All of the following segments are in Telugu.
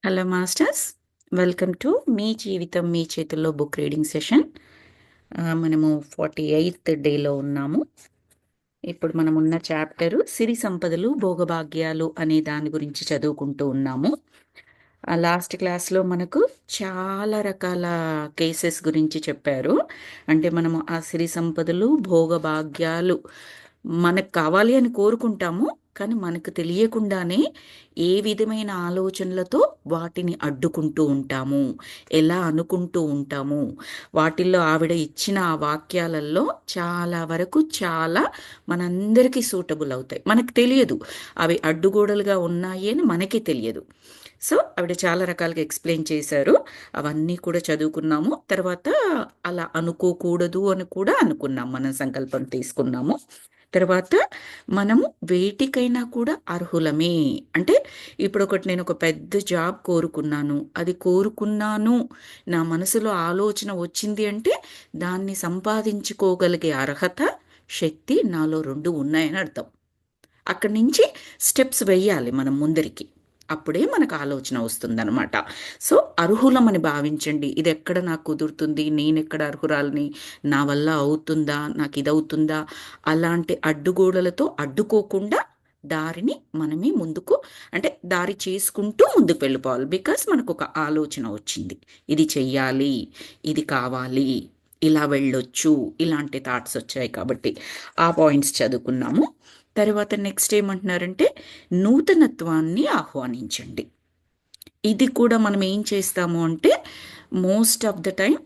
Hello masters, welcome to me జీవితం మీ చేతుల్లో బుక్ రీడింగ్ సెషన్. మనము 48th డేలో ఉన్నాము. ఇప్పుడు మనం ఉన్న చాప్టరు సిరి సంపదలు భోగభాగ్యాలు అనే దాని గురించి చదువుకుంటూ ఉన్నాము. లాస్ట్ క్లాస్లో మనకు చాలా రకాల కేసెస్ గురించి చెప్పారు. అంటే మనము ఆ సిరి సంపదలు భోగభాగ్యాలు మనకు కావాలి అని కోరుకుంటాము, కానీ మనకు తెలియకుండానే ఏ విధమైన ఆలోచనలతో వాటిని అడ్డుకుంటూ ఉంటాము, ఎలా అనుకుంటూ ఉంటాము. వాటిల్లో ఆవిడ ఇచ్చిన ఆ వాక్యాలలో చాలా వరకు చాలా మనందరికీ సూటబుల్ అవుతాయి. మనకు తెలియదు అవి అడ్డుగోడలుగా ఉన్నాయి అని మనకి తెలియదు. సో ఆవిడ చాలా రకాలుగా ఎక్స్ప్లెయిన్ చేశారు. అవన్నీ కూడా చదువుకున్నాము. తర్వాత అలా అనుకోకూడదు అని కూడా అనుకున్నాం, మనం సంకల్పం తీసుకున్నాము. తర్వాత మనము వేటికైనా కూడా అర్హులమే. అంటే ఇప్పుడు నేను ఒక పెద్ద జాబ్ కోరుకున్నాను, అది కోరుకున్నాను, నా మనసులో ఆలోచన వచ్చింది అంటే దాన్ని సంపాదించుకోగలిగే అర్హత, శక్తి నాలో రెండు ఉన్నాయని అర్థం. అక్కడి నుంచి స్టెప్స్ వేయాలి మనం ముందరికి, అప్పుడే మనకు ఆలోచన వస్తుందన్నమాట. సో అర్హులమని భావించండి. ఇది ఎక్కడ నాకు కుదురుతుంది, నేను ఎక్కడ అర్హురాలని, నా వల్ల అవుతుందా, నాకు ఇది అవుతుందా, అలాంటి అడ్డుగోడలతో అడ్డుకోకుండా దారిని మనమే ముందుకు, అంటే దారి చేసుకుంటూ ముందుకు వెళ్ళిపోవాలి. బికాస్ మనకు ఒక ఆలోచన వచ్చింది, ఇది చెయ్యాలి, ఇది కావాలి, ఇలా వెళ్ళొచ్చు, ఇలాంటి థాట్స్ వచ్చాయి. కాబట్టి ఆ పాయింట్స్ చదువుకున్నాము. తర్వాత నెక్స్ట్ ఏమంటున్నారంటే నూతనత్వాన్ని ఆహ్వానించండి. ఇది కూడా మనం ఏం చేస్తాము అంటే most of the time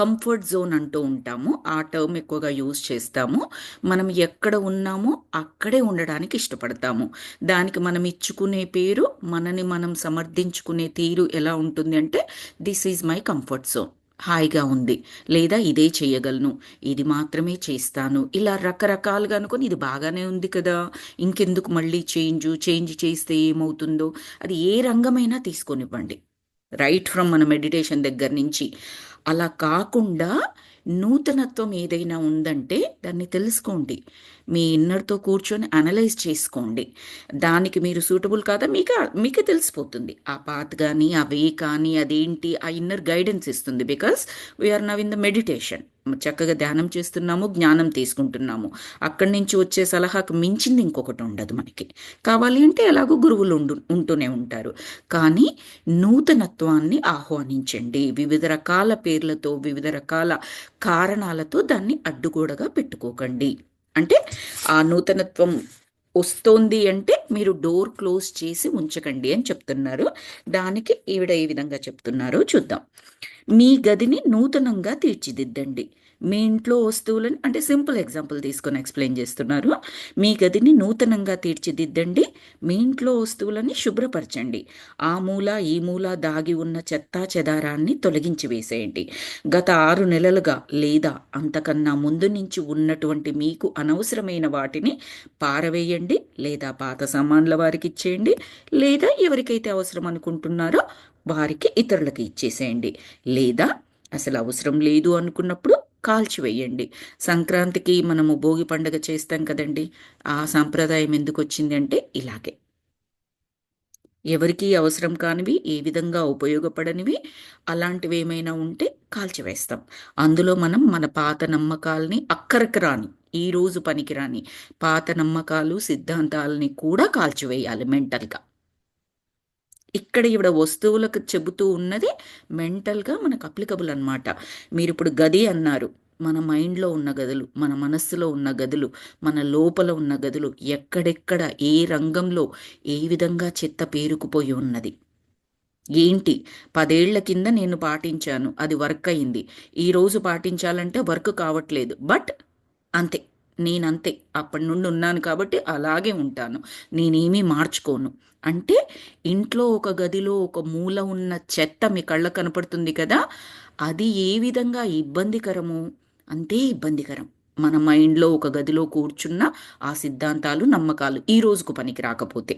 comfort zone అంటూ ఉంటాము, ఆ టర్మ్ ఎక్కువగా యూజ్ చేస్తాము. మనం ఎక్కడ ఉన్నామో అక్కడే ఉండడానికి ఇష్టపడతాము. దానికి మనం ఇచ్చుకునే పేరు, మనని మనం సమర్థించుకునే తీరు ఎలా ఉంటుంది అంటే this is my comfort zone, హాయిగా ఉంది, లేదా ఇదే చేయగలను, ఇది మాత్రమే చేస్తాను, ఇలా రకరకాలుగా అనుకొని ఇది బాగానే ఉంది కదా, ఇంకెందుకు మళ్ళీ చేంజ్ చేస్తే ఏమవుతుందో. అది ఏ రంగమైనా తీసుకొనివ్వండి, రైట్ ఫ్రమ్ మన మెడిటేషన్ దగ్గర నుంచి. అలా కాకుండా నూతనత్వం ఏదైనా ఉందంటే దాన్ని తెలుసుకోండి, మీ ఇన్నర్తో కూర్చొని అనలైజ్ చేసుకోండి. దానికి మీరు సూటబుల్ కాదా మీకే తెలిసిపోతుంది. ఆ పాత్ కానీ ఆ వే కానీ అదేంటి, ఆ ఇన్నర్ గైడెన్స్ ఇస్తుంది. Because we are now in the meditation, చక్కగా ధ్యానం చేస్తున్నాము, జ్ఞానం తీసుకుంటున్నాము. అక్కడి నుంచి వచ్చే సలహాకు మించింది ఇంకొకటి ఉండదు మనకి. కావాలి అంటే ఎలాగో గురువులు ఉంటూనే ఉంటారు. కానీ నూతనత్వాన్ని ఆహ్వానించండి. వివిధ రకాల పేర్లతో, వివిధ రకాల కారణాలతో దాన్ని అడ్డుగోడగా పెట్టుకోకండి. అంటే ఆ నూతనత్వం వస్తోంది అంటే మీరు డోర్ క్లోజ్ చేసి ఉంచకండి అని చెప్తున్నారు. దానికి ఈవిడ ఏ విధంగా చెప్తున్నారో చూద్దాం. మీ గదిని నూతనంగా తీర్చిదిద్దండి. మీ ఇంట్లో వస్తువులని, అంటే సింపుల్ ఎగ్జాంపుల్ తీసుకొని ఎక్స్ప్లెయిన్ చేస్తున్నారు. మీ గదిని నూతనంగా తీర్చిదిద్దండి, మీ ఇంట్లో వస్తువులని శుభ్రపరచండి, ఆ మూల ఈ మూల దాగి ఉన్న చెత్తా చెదారాన్ని తొలగించి వేసేయండి. గత 6 నెలలుగా లేదా అంతకన్నా ముందు నుంచి ఉన్నటువంటి మీకు అనవసరమైన వాటిని పారవేయండి, లేదా పాత సామాన్ల వారికి ఇచ్చేయండి, లేదా ఎవరికైతే అవసరం అనుకుంటున్నారో వారికి ఇతరులకు ఇచ్చేసేయండి, లేదా అసలు అవసరం లేదు అనుకున్నప్పుడు కాల్చివేయండి. సంక్రాంతికి మనము భోగి పండుగ చేస్తాం కదండి, ఆ సాంప్రదాయం ఎందుకు వచ్చింది అంటే ఇలాగే. ఎవరికి అవసరం కానివి, ఏ విధంగా ఉపయోగపడనివి అలాంటివి ఏమైనా ఉంటే కాల్చివేస్తాం. అందులో మనం మన పాత నమ్మకాల్ని, అక్కరకు రాని, ఈ రోజు పనికిరాని పాత నమ్మకాలు సిద్ధాంతాలని కూడా కాల్చివేయాలి మెంటల్గా. ఇక్కడ ఈవిడ వస్తువులకు చెబుతూ ఉన్నది మెంటల్గా మనకు అప్లికబుల్ అనమాట. మీరు ఇప్పుడు గది అన్నారు, మన మైండ్లో ఉన్న గదులు, మన మనస్సులో ఉన్న గదులు, మన లోపల ఉన్న గదులు, ఎక్కడెక్కడ ఏ రంగంలో ఏ విధంగా చెత్త పేరుకుపోయి ఉన్నది ఏంటి. 10 ఏళ్ల కింద నేను పాటించాను, అది వర్క్ అయింది, ఈరోజు పాటించాలంటే వర్క్ కావట్లేదు, బట్ అంతే, నేనంతే, అప్పటి నుండి ఉన్నాను కాబట్టి అలాగే ఉంటాను, నేనేమీ మార్చుకోను. అంటే ఇంట్లో ఒక గదిలో ఒక మూల ఉన్న చెత్త మీ కళ్ళకు కనపడుతుంది కదా, అది ఏ విధంగా ఇబ్బందికరమో అంతే ఇబ్బందికరం మన మైండ్లో ఒక గదిలో కూర్చున్న ఆ సిద్ధాంతాలు, నమ్మకాలు ఈ రోజుకు పనికి రాకపోతే.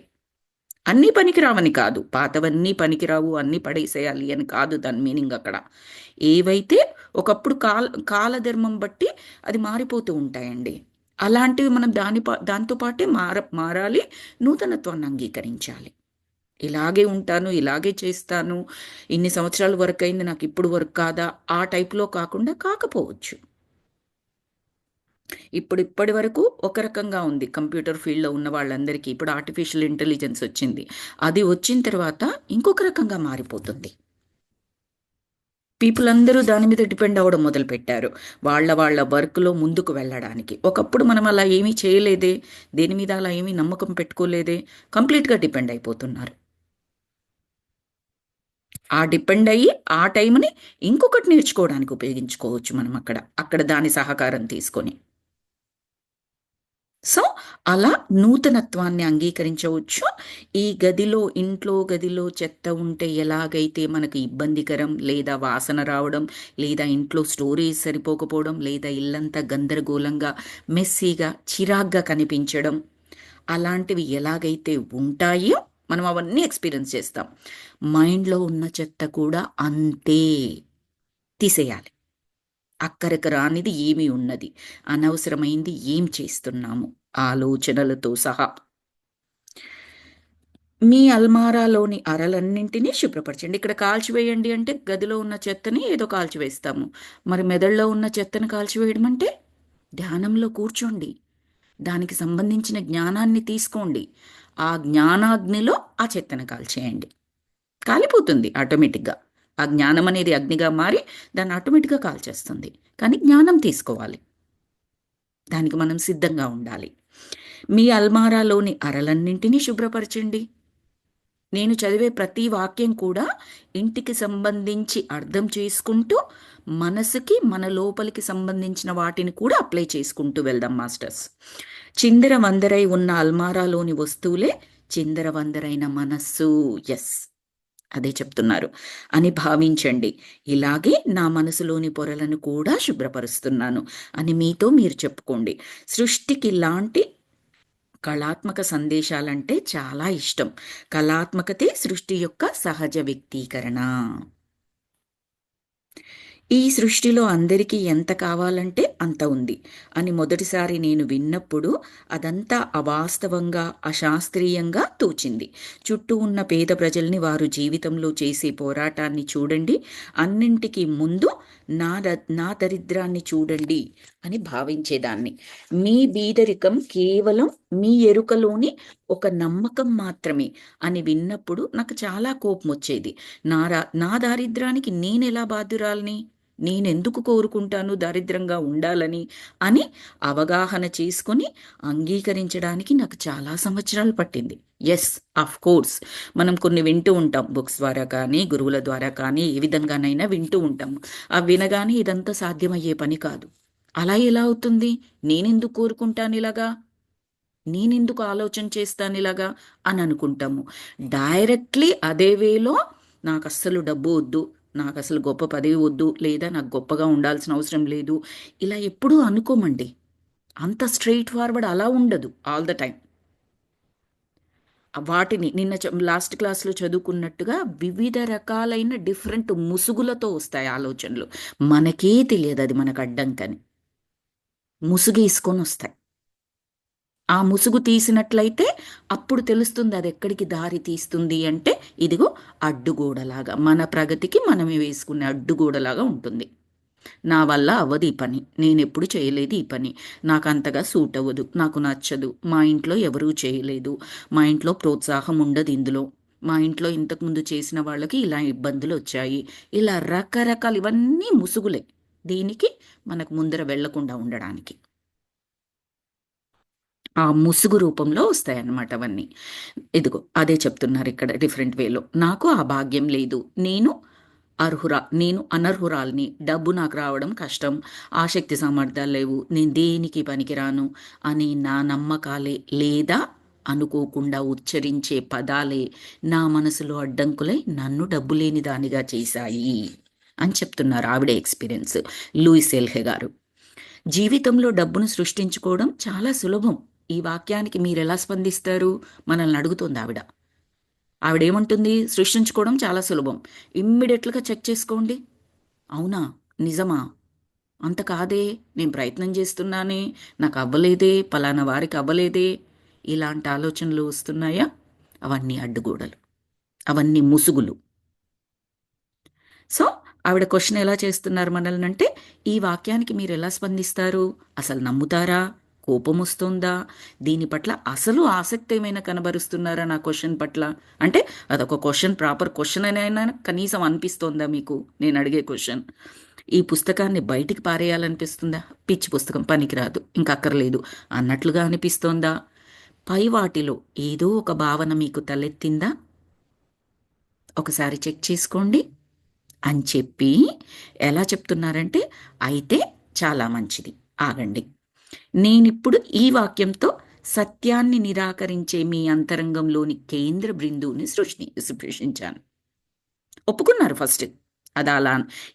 అన్నీ పనికిరావని కాదు, పాతవన్నీ పనికిరావు అన్నీ పడేసేయాలి అని కాదు దాని మీనింగ్ అక్కడ. ఏవైతే ఒకప్పుడు కాలధర్మం బట్టి అది మారిపోతూ ఉంటాయండి, అలాంటివి మనం దాంతో పాటే మారాలి, నూతనత్వాన్ని అంగీకరించాలి. ఇలాగే ఉంటాను, ఇలాగే చేస్తాను, ఇన్ని సంవత్సరాలు వర్క్ అయింది, నాకు ఇప్పుడు వర్క్ కాదా, ఆ టైప్లో కాకుండా కాకపోవచ్చు. ఇప్పటి వరకు ఒక రకంగా ఉంది కంప్యూటర్ ఫీల్డ్లో ఉన్న వాళ్ళందరికీ. ఇప్పుడు ఆర్టిఫిషియల్ ఇంటెలిజెన్స్ వచ్చింది. అది వచ్చిన తర్వాత ఇంకొక రకంగా మారిపోతుంది. పీపుల్ అందరూ దాని మీద డిపెండ్ అవ్వడం మొదలుపెట్టారు, వాళ్ళ వర్క్లో ముందుకు వెళ్ళడానికి. ఒకప్పుడు మనం అలా ఏమీ చేయలేదే, దేని మీద అలా ఏమీ నమ్మకం పెట్టుకోలేదే, కంప్లీట్గా డిపెండ్ అయిపోతున్నారు. ఆ డిపెండ్ అయ్యి ఆ టైంని ఇంకొకటి నేర్చుకోవడానికి ఉపయోగించుకోవచ్చు మనం అక్కడ దాని సహకారం తీసుకొని. సో అలా నూతనత్వాన్ని అంగీకరించవచ్చు. ఈ ఇంట్లో గదిలో చెత్త ఉంటే ఎలాగైతే మనకు ఇబ్బందికరం, లేదా వాసన రావడం, లేదా ఇంట్లో స్టోరేజ్ సరిపోకపోవడం, లేదా ఇల్లంతా గందరగోళంగా మెస్సీగా చిరాగ్గా కనిపించడం, అలాంటివి ఎలాగైతే ఉంటాయో మనం అవన్నీ ఎక్స్పీరియన్స్ చేస్తాం. మైండ్లో ఉన్న చెత్త కూడా అంతే తీసేయాలి. అక్కరకు రానిది ఏమి ఉన్నది, అనవసరమైంది ఏం చేస్తున్నాము, ఆలోచనలతో సహా. మీ అల్మారాలోని అరలన్నింటినీ శుభ్రపరచండి. ఇక్కడ కాల్చివేయండి అంటే గదిలో ఉన్న చెత్తని ఏదో కాల్చివేస్తాము. మరి మెదడులో ఉన్న చెత్తను కాల్చివేయడం అంటే ధ్యానంలో కూర్చోండి, దానికి సంబంధించిన జ్ఞానాన్ని తీసుకోండి, ఆ జ్ఞానాగ్నిలో ఆ చెత్తను కాల్చేయండి. కాలిపోతుంది ఆటోమేటిక్గా. ఆ జ్ఞానం అనేది అగ్నిగా మారి దాన్ని ఆటోమేటిక్గా కాల్చేస్తుంది. కానీ జ్ఞానం తీసుకోవాలి, దానికి మనం సిద్ధంగా ఉండాలి. మీ అల్మారాలోని అరలన్నింటినీ శుభ్రపరచండి. నేను చదివే ప్రతి వాక్యం కూడా ఇంటికి సంబంధించి అర్థం చేసుకుంటూ, మనసుకి మన లోపలికి సంబంధించిన వాటిని కూడా అప్లై చేసుకుంటూ వెళ్దాం మాస్టర్స్. చిందరవందరై ఉన్న అల్మారాలోని వస్తువులే చిందరవందరైన మనస్సు. ఎస్, అదే చెప్తున్నారు అని భావించండి. ఇలాగే నా మనసులోని పొరలను కూడా శుభ్రపరుస్తున్నాను అని మీతో మీరు చెప్పుకోండి. సృష్టికి ఇలాంటి కళాత్మక సందేశాలంటే చాలా ఇష్టం. కళాత్మకతే సృష్టి యొక్క సహజ వ్యక్తీకరణ. ఈ సృష్టిలో అందరికీ ఎంత కావాలంటే అంత ఉంది అని మొదటిసారి నేను విన్నప్పుడు అదంతా అవాస్తవంగా, అశాస్త్రీయంగా తోచింది. చుట్టూ ఉన్న పేద ప్రజల్ని వారు జీవితంలో చేసే పోరాటాన్ని చూడండి, అన్నింటికి ముందు నా దరిద్రాన్ని చూడండి అని భావించేదాన్ని. మీ బీదరికం కేవలం మీ ఎరుకలోని ఒక నమ్మకం మాత్రమే అని విన్నప్పుడు నాకు చాలా కోపం వచ్చేది. నా దారిద్రానికి నేనెలా బాధ్యురాల్ని, నేనెందుకు కోరుకుంటాను దరిద్రంగా ఉండాలని అని అవగాహన చేసుకొని అంగీకరించడానికి నాకు చాలా సంవత్సరాలు పట్టింది. ఎస్, ఆఫ్ కోర్స్, మనం కొన్ని వింటూ ఉంటాం, బుక్స్ ద్వారా కానీ గురువుల ద్వారా కానీ ఏ విధంగానైనా వింటూ ఉంటాం. అవి వినగానే ఇదంతా సాధ్యమయ్యే పని కాదు, అలా ఎలా అవుతుంది, నేనెందుకు కోరుకుంటాను ఇలాగా, నేనెందుకు ఆలోచన చేస్తాను ఇలాగా అని అనుకుంటాము. డైరెక్ట్లీ అదే వేలో నాకు అస్సలు డబ్బు వద్దు, నాకు అసలు గొప్ప పదవి వద్దు, లేదా నాకు గొప్పగా ఉండాల్సిన అవసరం లేదు, ఇలా ఎప్పుడూ అనుకోమండి. అంత స్ట్రెయిట్ ఫార్వర్డ్ అలా ఉండదు ఆల్ ద టైం. వాటిని నిన్న లాస్ట్ క్లాస్లో చదువుకున్నట్టుగా వివిధ రకాలైన డిఫరెంట్ ముసుగులతో వస్తాయి ఆలోచనలు. మనకే తెలియదు అది మనకు అడ్డంకని, ముసుగేసుకొని వస్తాయి. ఆ ముసుగు తీసినట్లయితే అప్పుడు తెలుస్తుంది అది ఎక్కడికి దారి తీస్తుంది అంటే, ఇదిగో అడ్డుగోడలాగా, మన ప్రగతికి మనమే వేసుకునే అడ్డుగోడలాగా ఉంటుంది. నా వల్ల అవ్వదు ఈ పని, నేను ఎప్పుడు చేయలేదు ఈ పని, నాకు అంతగా సూట్ అవ్వదు, నాకు నచ్చదు, మా ఇంట్లో ఎవరూ చేయలేదు, మా ఇంట్లో ప్రోత్సాహం ఉండదు ఇందులో, మా ఇంట్లో ఇంతకుముందు చేసిన వాళ్ళకి ఇలా ఇబ్బందులు వచ్చాయి, ఇలా రకరకాలు, ఇవన్నీ ముసుగులే దీనికి, మనకు ముందర వెళ్లకుండా ఉండడానికి. ఆ ముసుగు రూపంలో వస్తాయన్నమాట అవన్నీ. ఇదిగో అదే చెప్తున్నారు ఇక్కడ డిఫరెంట్ వేలో. నాకు ఆ భాగ్యం లేదు, నేను అనర్హురాల్ని, డబ్బు నాకు రావడం కష్టం, ఆసక్తి సామర్థ్యాలు లేవు, నేను దేనికి పనికిరాను అని నా నమ్మకాలే, లేదా అనుకోకుండా ఉచ్చరించే పదాలే నా మనసులో అడ్డంకులై నన్ను డబ్బు లేని దానిగా చేశాయి అని చెప్తున్నారు ఆవిడ ఎక్స్పీరియన్స్, లూయిస్ ఎల్హే గారు. జీవితంలో డబ్బును సృష్టించుకోవడం చాలా సులభం. ఈ వాక్యానికి మీరెలా స్పందిస్తారు మనల్ని అడుగుతుంది ఆవిడేమంటుంది, సృష్టించుకోవడం చాలా సులభం. ఇమ్మీడియట్గా చెక్ చేసుకోండి, అవునా, నిజమా, అంత కాదే, నేను ప్రయత్నం చేస్తున్నానే, నాకు అవ్వలేదే, పలానా వారికి అవ్వలేదే, ఇలాంటి ఆలోచనలు వస్తున్నాయా, అవన్నీ అడ్డుగోడలు. అవన్నీ ముసుగులు. సో ఆవిడ క్వశ్చన్ ఎలా చేస్తున్నారు మనల్ని అంటే, ఈ వాక్యానికి మీరు ఎలా స్పందిస్తారు? అసలు నమ్ముతారా? కోపం వస్తుందా? దీని పట్ల అసలు ఆసక్తి ఏమైనా కనబరుస్తున్నారా నా క్వశ్చన్ పట్ల? అంటే అదొక క్వశ్చన్, ప్రాపర్ క్వశ్చన్ అయినా కనీసం అనిపిస్తోందా మీకు నేను అడిగే క్వశ్చన్? ఈ పుస్తకాన్ని బయటికి పారేయాలనిపిస్తుందా? పిచ్చి పుస్తకం పనికిరాదు, ఇంకా అక్కర్లేదు అన్నట్లుగా అనిపిస్తోందా? పై వాటిలో ఏదో ఒక భావన మీకు తలెత్తిందా? ఒకసారి చెక్ చేసుకోండి అని చెప్పి ఎలా చెప్తున్నారంటే, అయితే చాలా మంచిది, ఆగండి. నేనిప్పుడు ఈ వాక్యంతో సత్యాన్ని నిరాకరించే మీ అంతరంగంలోని కేంద్ర బిందువుని సృష్టించాను. ఒప్పుకున్నారు ఫస్ట్. అది అలా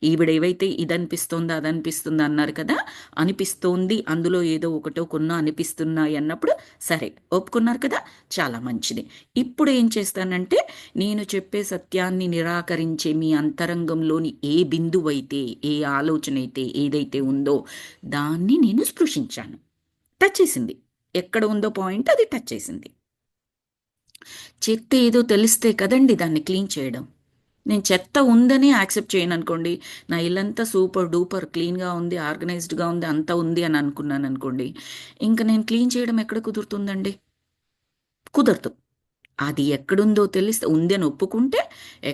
ఈవిడ ఏవైతే ఇదనిపిస్తోందో అదనిపిస్తుందో అన్నారు కదా, అనిపిస్తోంది అందులో ఏదో ఒకటో కొన్నో అనిపిస్తున్నాయి అన్నప్పుడు సరే ఒప్పుకున్నారు కదా, చాలా మంచిది. ఇప్పుడు ఏం చేస్తానంటే, నేను చెప్పే సత్యాన్ని నిరాకరించే మీ అంతరంగంలోని ఏ బిందువైతే, ఏ ఆలోచన అయితే ఏదైతే ఉందో దాన్ని నేను స్పృశించాను. టచ్ చేసింది. ఎక్కడ ఉందో పాయింట్ అది టచ్ చేసింది. చెత్త ఏదో తెలిస్తే కదండి దాన్ని క్లీన్ చేయడం. నేను చెత్త ఉందని యాక్సెప్ట్ చేయను అనుకోండి, నా ఇల్లంతా సూపర్ డూపర్ క్లీన్గా ఉంది, ఆర్గనైజ్డ్గా ఉంది, అంతా ఉంది అని అనుకున్నాను అనుకోండి, ఇంకా నేను క్లీన్ చేయడం ఎక్కడ కుదురుతుందండి? కుదరదు. అది ఎక్కడుందో తెలిస్తే, ఉంది అని ఒప్పుకుంటే,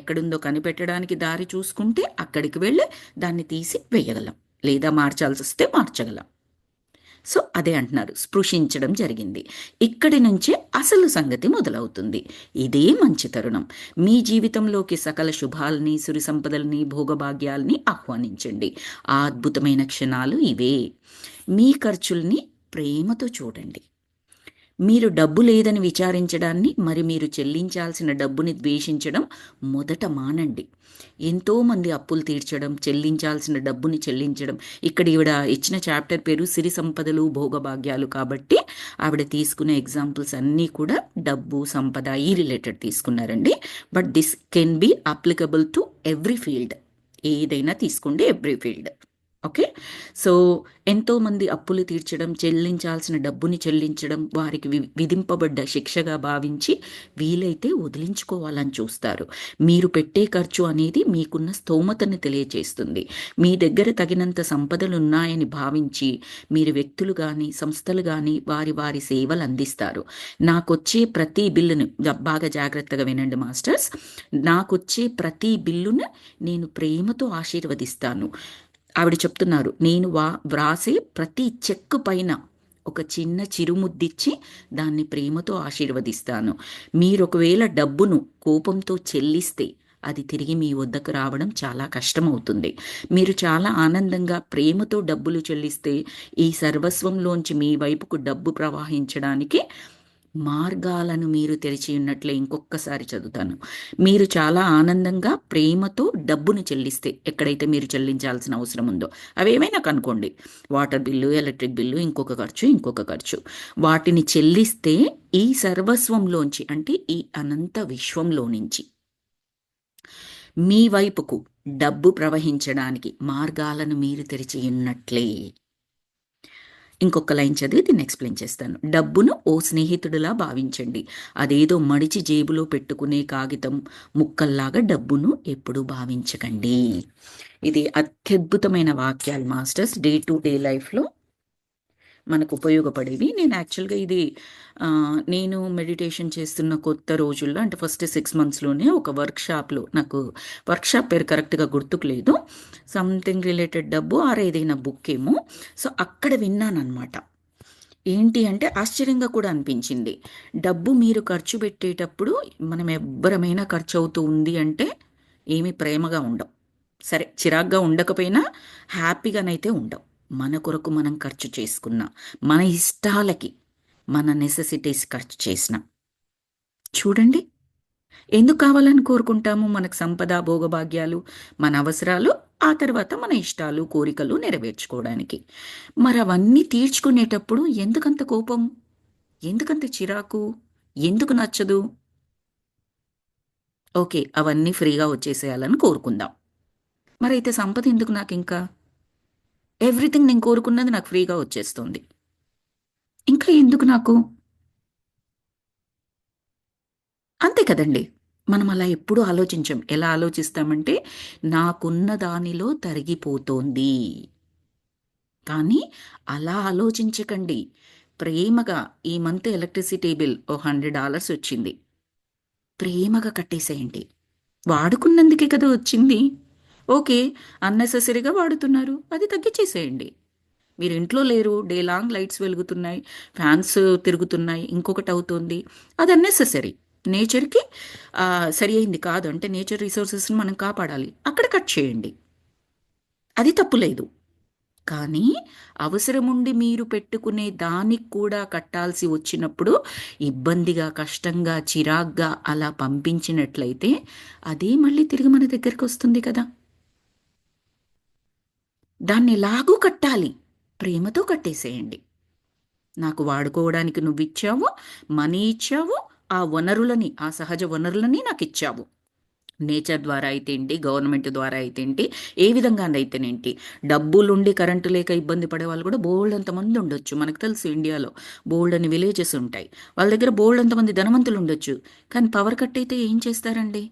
ఎక్కడుందో కనిపెట్టడానికి దారి చూసుకుంటే అక్కడికి వెళ్ళి దాన్ని తీసి వేయగలం, లేదా మార్చాల్సి వస్తే మార్చగలం. సో అదే అంటున్నారు, స్పృశించడం జరిగింది. ఇక్కడి నుంచే అసలు సంగతి మొదలవుతుంది. ఇదే మంచి తరుణం. మీ జీవితంలోకి సకల శుభాల్ని, సిరి సంపదల్ని, భోగభాగ్యాల్ని ఆహ్వానించండి. ఆ అద్భుతమైన క్షణాలు ఇవే. మీ ఖర్చుల్ని ప్రేమతో చూడండి. మీరు డబ్బు లేదని విచారించడాన్ని, మరి మీరు చెల్లించాల్సిన డబ్బుని ద్వేషించడం మొదట మానండి. ఎంతోమంది అప్పులు తీర్చడం, చెల్లించాల్సిన డబ్బుని చెల్లించడం. ఇక్కడ ఈవిడ ఇచ్చిన చాప్టర్ పేరు సిరి సంపదలు భోగభాగ్యాలు కాబట్టి ఆవిడ తీసుకునే ఎగ్జాంపుల్స్ అన్నీ కూడా డబ్బు, సంపద ఈ రిలేటెడ్ తీసుకున్నారండి. But this can be applicable to every field. ఏదైనా తీసుకోండి, ఎవ్రీ ఫీల్డ్. ఓకే. సో ఎంతోమంది అప్పులు తీర్చడం, చెల్లించాల్సిన డబ్బుని చెల్లించడం వారికి విధింపబడ్డ శిక్షగా భావించి వీలైతే వదిలించుకోవాలని చూస్తారు. మీరు పెట్టే ఖర్చు అనేది మీకున్న స్తోమతని తెలియచేస్తుంది. మీ దగ్గర తగినంత సంపదలు ఉన్నాయని భావించి మీరు వ్యక్తులు కానీ సంస్థలు కానీ వారి వారి సేవలు అందిస్తారు. నాకొచ్చే ప్రతి బిల్లును బాగా జాగ్రత్తగా వినండి మాస్టర్స్, నాకొచ్చే ప్రతి బిల్లును నేను ప్రేమతో ఆశీర్వదిస్తాను. ఆవిడ చెప్తున్నారు, నేను వ్రాసే ప్రతి చెక్ పైన ఒక చిన్న చిరుముద్దిచ్చి దాన్ని ప్రేమతో ఆశీర్వదిస్తాను. మీరు ఒకవేళ డబ్బును కోపంతో చెల్లిస్తే అది తిరిగి మీ వద్దకు రావడం చాలా కష్టమవుతుంది. మీరు చాలా ఆనందంగా ప్రేమతో డబ్బులు చెల్లిస్తే ఈ సర్వస్వంలోంచి మీ వైపుకు డబ్బు ప్రవహించడానికి మార్గాలను మీరు తెరిచి ఉన్నట్లే. ఇంకొకసారి చదువుతాను. మీరు చాలా ఆనందంగా ప్రేమతో డబ్బును చెల్లిస్తే, ఎక్కడైతే మీరు చెల్లించాల్సిన అవసరం ఉందో అవేమైనా కనుకోండి, వాటర్ బిల్లు, ఎలక్ట్రిక్ బిల్లు, ఇంకొక ఖర్చు వాటిని చెల్లిస్తే ఈ సర్వస్వంలోంచి, అంటే ఈ అనంత విశ్వంలో నుంచి మీ వైపుకు డబ్బు ప్రవహించడానికి మార్గాలను మీరు తెరిచి ఉన్నట్లే. ఇంకొక లైన్ చదివి దీన్ని ఎక్స్ప్లెయిన్ చేస్తాను. డబ్బును ఓ స్నేహితుడిలా భావించండి. అదేదో మడిచి జేబులో పెట్టుకునే కాగితం ముక్కల్లాగా డబ్బును ఎప్పుడూ భావించకండి. ఇది అత్యద్భుతమైన వాక్యాలు మాస్టర్స్. డే టు డే లైఫ్లో మనకు ఉపయోగపడేవి. నేను యాక్చువల్గా ఇది నేను మెడిటేషన్ చేస్తున్న కొత్త రోజుల్లో, అంటే ఫస్ట్ 6 మంత్స్లోనే ఒక వర్క్షాప్లో, నాకు వర్క్షాప్ పేరు కరెక్ట్గా గుర్తుకు లేదు, సంథింగ్ రిలేటెడ్ డబ్బు ఏదైనా బుక్ ఏమో. సో అక్కడ విన్నానమాట. ఏంటి అంటే ఆశ్చర్యంగా కూడా అనిపించింది. డబ్బు మీరు ఖర్చు పెట్టేటప్పుడు, మనం ఎవ్వరమైనా ఖర్చు అవుతూ ఉంది అంటే ఏమి ప్రేమగా ఉండం, సరే చిరాగ్గా ఉండకపోయినా హ్యాపీగానైతే ఉండం. మన కొరకు మనం ఖర్చు చేసుకున్నా, మన ఇష్టాలకి, మన నెసెసిటీస్ ఖర్చు చేసిన, చూడండి ఎందుకు కావాలని కోరుకుంటాము? మనకు సంపద, భోగభాగ్యాలు, మన అవసరాలు, ఆ తర్వాత మన ఇష్టాలు, కోరికలు నెరవేర్చుకోవడానికి. మరి అవన్నీ తీర్చుకునేటప్పుడు ఎందుకంత కోపం, ఎందుకంత చిరాకు, ఎందుకు నచ్చదు? ఓకే, అవన్నీ ఫ్రీగా వచ్చేసేయాలని కోరుకుందాం. మరైతే సంపద ఎందుకు నాకు? ఇంకా ఎవ్రీథింగ్ నేను కోరుకున్నది నాకు ఫ్రీగా వచ్చేస్తుంది, ఇంకా ఎందుకు నాకు? అంతే కదండి. మనం అలా ఎప్పుడూ ఆలోచించం. ఎలా ఆలోచిస్తామంటే, నాకున్న దానిలో తరిగిపోతోంది. కానీ అలా ఆలోచించకండి. ప్రేమగా ఈ మంత్ ఎలక్ట్రిసిటీ బిల్ ఓ $100 వచ్చింది. ప్రేమగా కట్టేసేయండి. వాడుకున్నందుకే కదా వచ్చింది. ఓకే. అన్నెసెసరీగా వాడుతున్నారు. అది తగ్గిచ్చేసేయండి. మీరు ఇంట్లో లేరు. డే లాంగ్ లైట్స్ వెలుగుతున్నాయి. ఫ్యాన్స్ తిరుగుతున్నాయి. ఇంకొకటవుతోంది. అది అన్నెసెసరీ. నేచర్‌కి సరి అయింది కాదు. అంటే నేచర్ రిసోర్సెస్‌ని మనం కాపాడాలి. అక్కడ కట్ చేయండి. అది తప్పు లేదు. కానీ అవసరముండి మీరు పెట్టుకునే దానికి కూడా కట్టాల్సి వచ్చినప్పుడు ఇబ్బందిగా, కష్టంగా, చిరాగ్గా అలా పంపించినట్లయితే అదే మళ్ళీ తిరిగి మన దగ్గరకొస్తుంది కదా! దాన్నెలాగూ కట్టాలి. ప్రేమతో కట్టేసేయండి. నాకు వాడుకోవడానికి నువ్విచ్చావు, మనీ ఇచ్చావు, ఆ వనరులని, ఆ సహజ వనరులని నాకిచ్చావు. నేచర్ ద్వారా అయితేంటి, గవర్నమెంట్ ద్వారా అయితేంటి, ఏ విధంగానైతేనేంటి. డబ్బులుండి కరెంటు లేక ఇబ్బంది పడే వాళ్ళు కూడా బోలెడంత మంది ఉండొచ్చు. మనకు తెలుసు ఇండియాలో బోలెడన్ని విలేజెస్ ఉంటాయి. వాళ్ళ దగ్గర బోలెడంత మంది ధనవంతులు ఉండొచ్చు. కానీ పవర్ కట్ అయితే ఏం చేస్తారండి?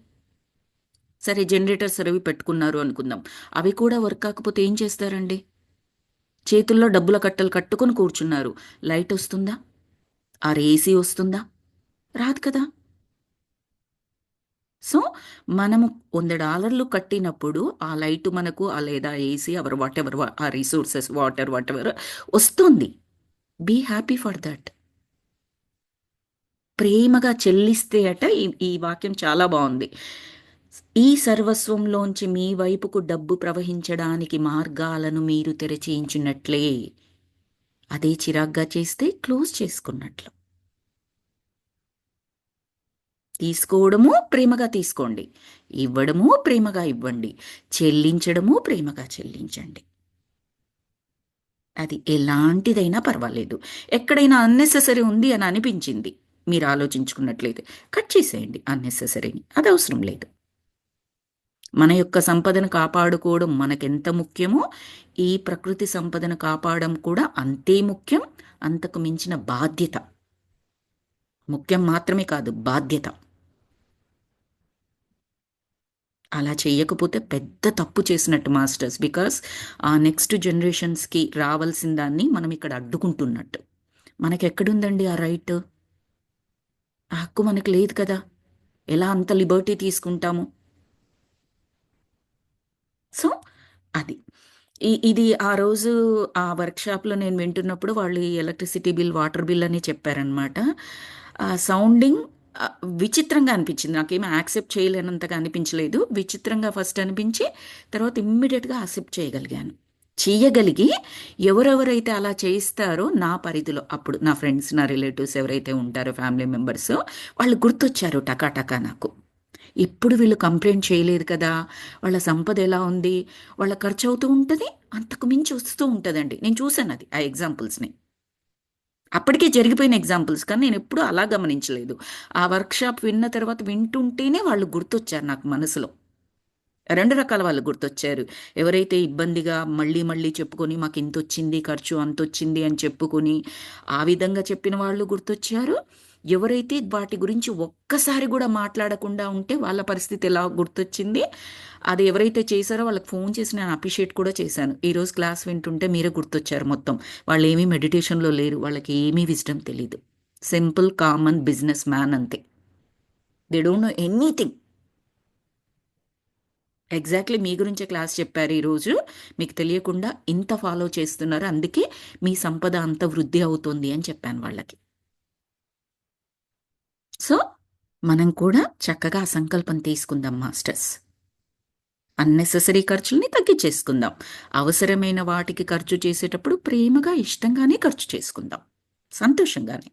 సరే జనరేటర్స్ అవి పెట్టుకున్నారు అనుకుందాం. అవి కూడా వర్క్ కాకపోతే ఏం చేస్తారండి? చేతుల్లో డబ్బుల కట్టలు కట్టుకొని కూర్చున్నారు. లైట్ వస్తుందా? ఏసీ వస్తుందా? రాదు కదా! సో, మనము $100 కట్టినప్పుడు ఆ లైట్ మనకు లేదా ఏసీ వాటెవర్ ఆ రిసోర్సెస్ వాటర్ వాటెవర్ వస్తుంది. Be happy for that. ప్రేమగా చెల్లిస్తే ఈ వాక్యం చాలా బావుంది. ఈ సర్వస్వంలోంచి మీ వైపుకు డబ్బు ప్రవహించడానికి మార్గాలను మీరు తెరచేయించినట్లే. అదే చిరాగ్గా చేస్తే క్లోజ్ చేసుకున్నట్లు. తీసుకోవడము ప్రేమగా తీసుకోండి. ఇవ్వడము ప్రేమగా ఇవ్వండి. చెల్లించడము ప్రేమగా చెల్లించండి. అది ఎలాంటిదైనా పర్వాలేదు. ఎక్కడైనా అన్నెసెసరీ ఉంది అని అనిపించింది. మీరు ఆలోచించుకున్నట్లయితే కట్ చేసేయండి అన్నెసెసరీని. అది అవసరం లేదు. మన యొక్క సంపదను కాపాడుకోవడం మనకెంత ముఖ్యమో, ఈ ప్రకృతి సంపదను కాపాడడం కూడా అంతే ముఖ్యం. అంతకు మించిన బాధ్యత. ముఖ్యం మాత్రమే కాదు బాధ్యత. అలా చెయ్యకపోతే పెద్ద తప్పు చేసినట్టు మాస్టర్స్. బికాస్ ఆ నెక్స్ట్ జనరేషన్స్‌కి రావాల్సిన దాన్ని మనం ఇక్కడ అడ్డుకుంటున్నట్టు. మనకెక్కడుందండి ఆ రైట్? ఆ హక్కు మనకు లేదు కదా! ఎలా అంత లిబర్టీ తీసుకుంటాము? సో, అది. ఇది ఆ రోజు ఆ వర్క్‌షాప్‌లో నేను వింటున్నప్పుడు వాళ్ళు ఈ ఎలక్ట్రిసిటీ బిల్, వాటర్ బిల్ అని చెప్పారనమాట. ఆ సౌండింగ్ ఆహ్, విచిత్రంగా అనిపించింది. నాకేమి యాక్సెప్ట్ చేయలేనంతగా అనిపించలేదు. విచిత్రంగా ఫస్ట్ అనిపించి, తర్వాత ఇమ్మీడియేట్‌గా యాక్సెప్ట్ చేయగలిగాను. చెయ్యగలిగి ఎవరెవరైతే అలా చేయిస్తారో నా పరిధిలో అప్పుడు నా ఫ్రెండ్స్, నా రిలేటివ్స్ ఎవరైతే ఉంటారో ఫ్యామిలీ మెంబర్స్ వాళ్ళు గుర్తొచ్చారు టకా నాకు. ఎప్పుడు వీళ్ళు కంప్లెయింట్ చేయలేదు కదా! వాళ్ళ సంపద ఎలా ఉంది? వాళ్ళ ఖర్చవుతూ ఉంటది. అంతకు మించి వస్తూ ఉంటదండి. నేను చూసానది ఆ ఎగ్జాంపుల్స్‌ని. అప్పటికే జరిగిపోయిన ఎగ్జాంపుల్స్ కానీ నేనెప్పుడూ అలా గమనించలేదు. ఆ వర్క్‌షాప్ విన్న తర్వాత వింటుంటేనే వాళ్ళు గుర్తొచ్చారు నాకు మనసులో. 2 రకాల వాళ్ళు గుర్తొచ్చారు. ఎవరైతే ఇబ్బందిగా మళ్ళీ మళ్ళీ చెప్పుకొని మాకింతొచ్చింది ఖర్చు, అంతొచ్చింది అని చెప్పుకొని, ఆ విధంగా చెప్పిన వాళ్ళు గుర్తొచ్చారు. ఎవరైతే వాటి గురించి ఒక్కసారి గూడా మాట్లాడకుండా ఉంటే వాళ్ళ పరిస్థితి ఎలా గుర్తొచ్చింది. అది ఎవరైతే చేశారో వాళ్ళకి ఫోను చేసి నేను అప్రిషియేట్ కూడా చేశాను. ఈరోజు క్లాస్ వింటుంటే మీరే గుర్తొచ్చారు మొత్తం. వాళ్ళేమీ మెడిటేషన్‌లో లేరు. వాళ్ళకి ఏమీ విజ్డమ్ తెలీదు. సింపుల్ కామన్ బిజినెస్ మ్యాన్ అంతే. They don't know anything. Exactly మీ గురించే క్లాస్ చెప్పారు ఈరోజు. మీకు తెలియకుండా ఇంత ఫాలో చేస్తున్నారు. అందుకే మీ సంపద అంత వృద్ధి అవుతుంది అని చెప్పాను వాళ్ళకి. సో, మనం కూడా చక్కగా ఆ సంకల్పం తీసుకుందాం మాస్టర్స్. అన్నెసెసరీ ఖర్చుల్ని తగ్గించేసుకుందాం. అవసరమైన వాటికి ఖర్చు చేసేటప్పుడు ప్రేమగా, ఇష్టంగానే ఖర్చు చేసుకుందాం. సంతోషంగానే.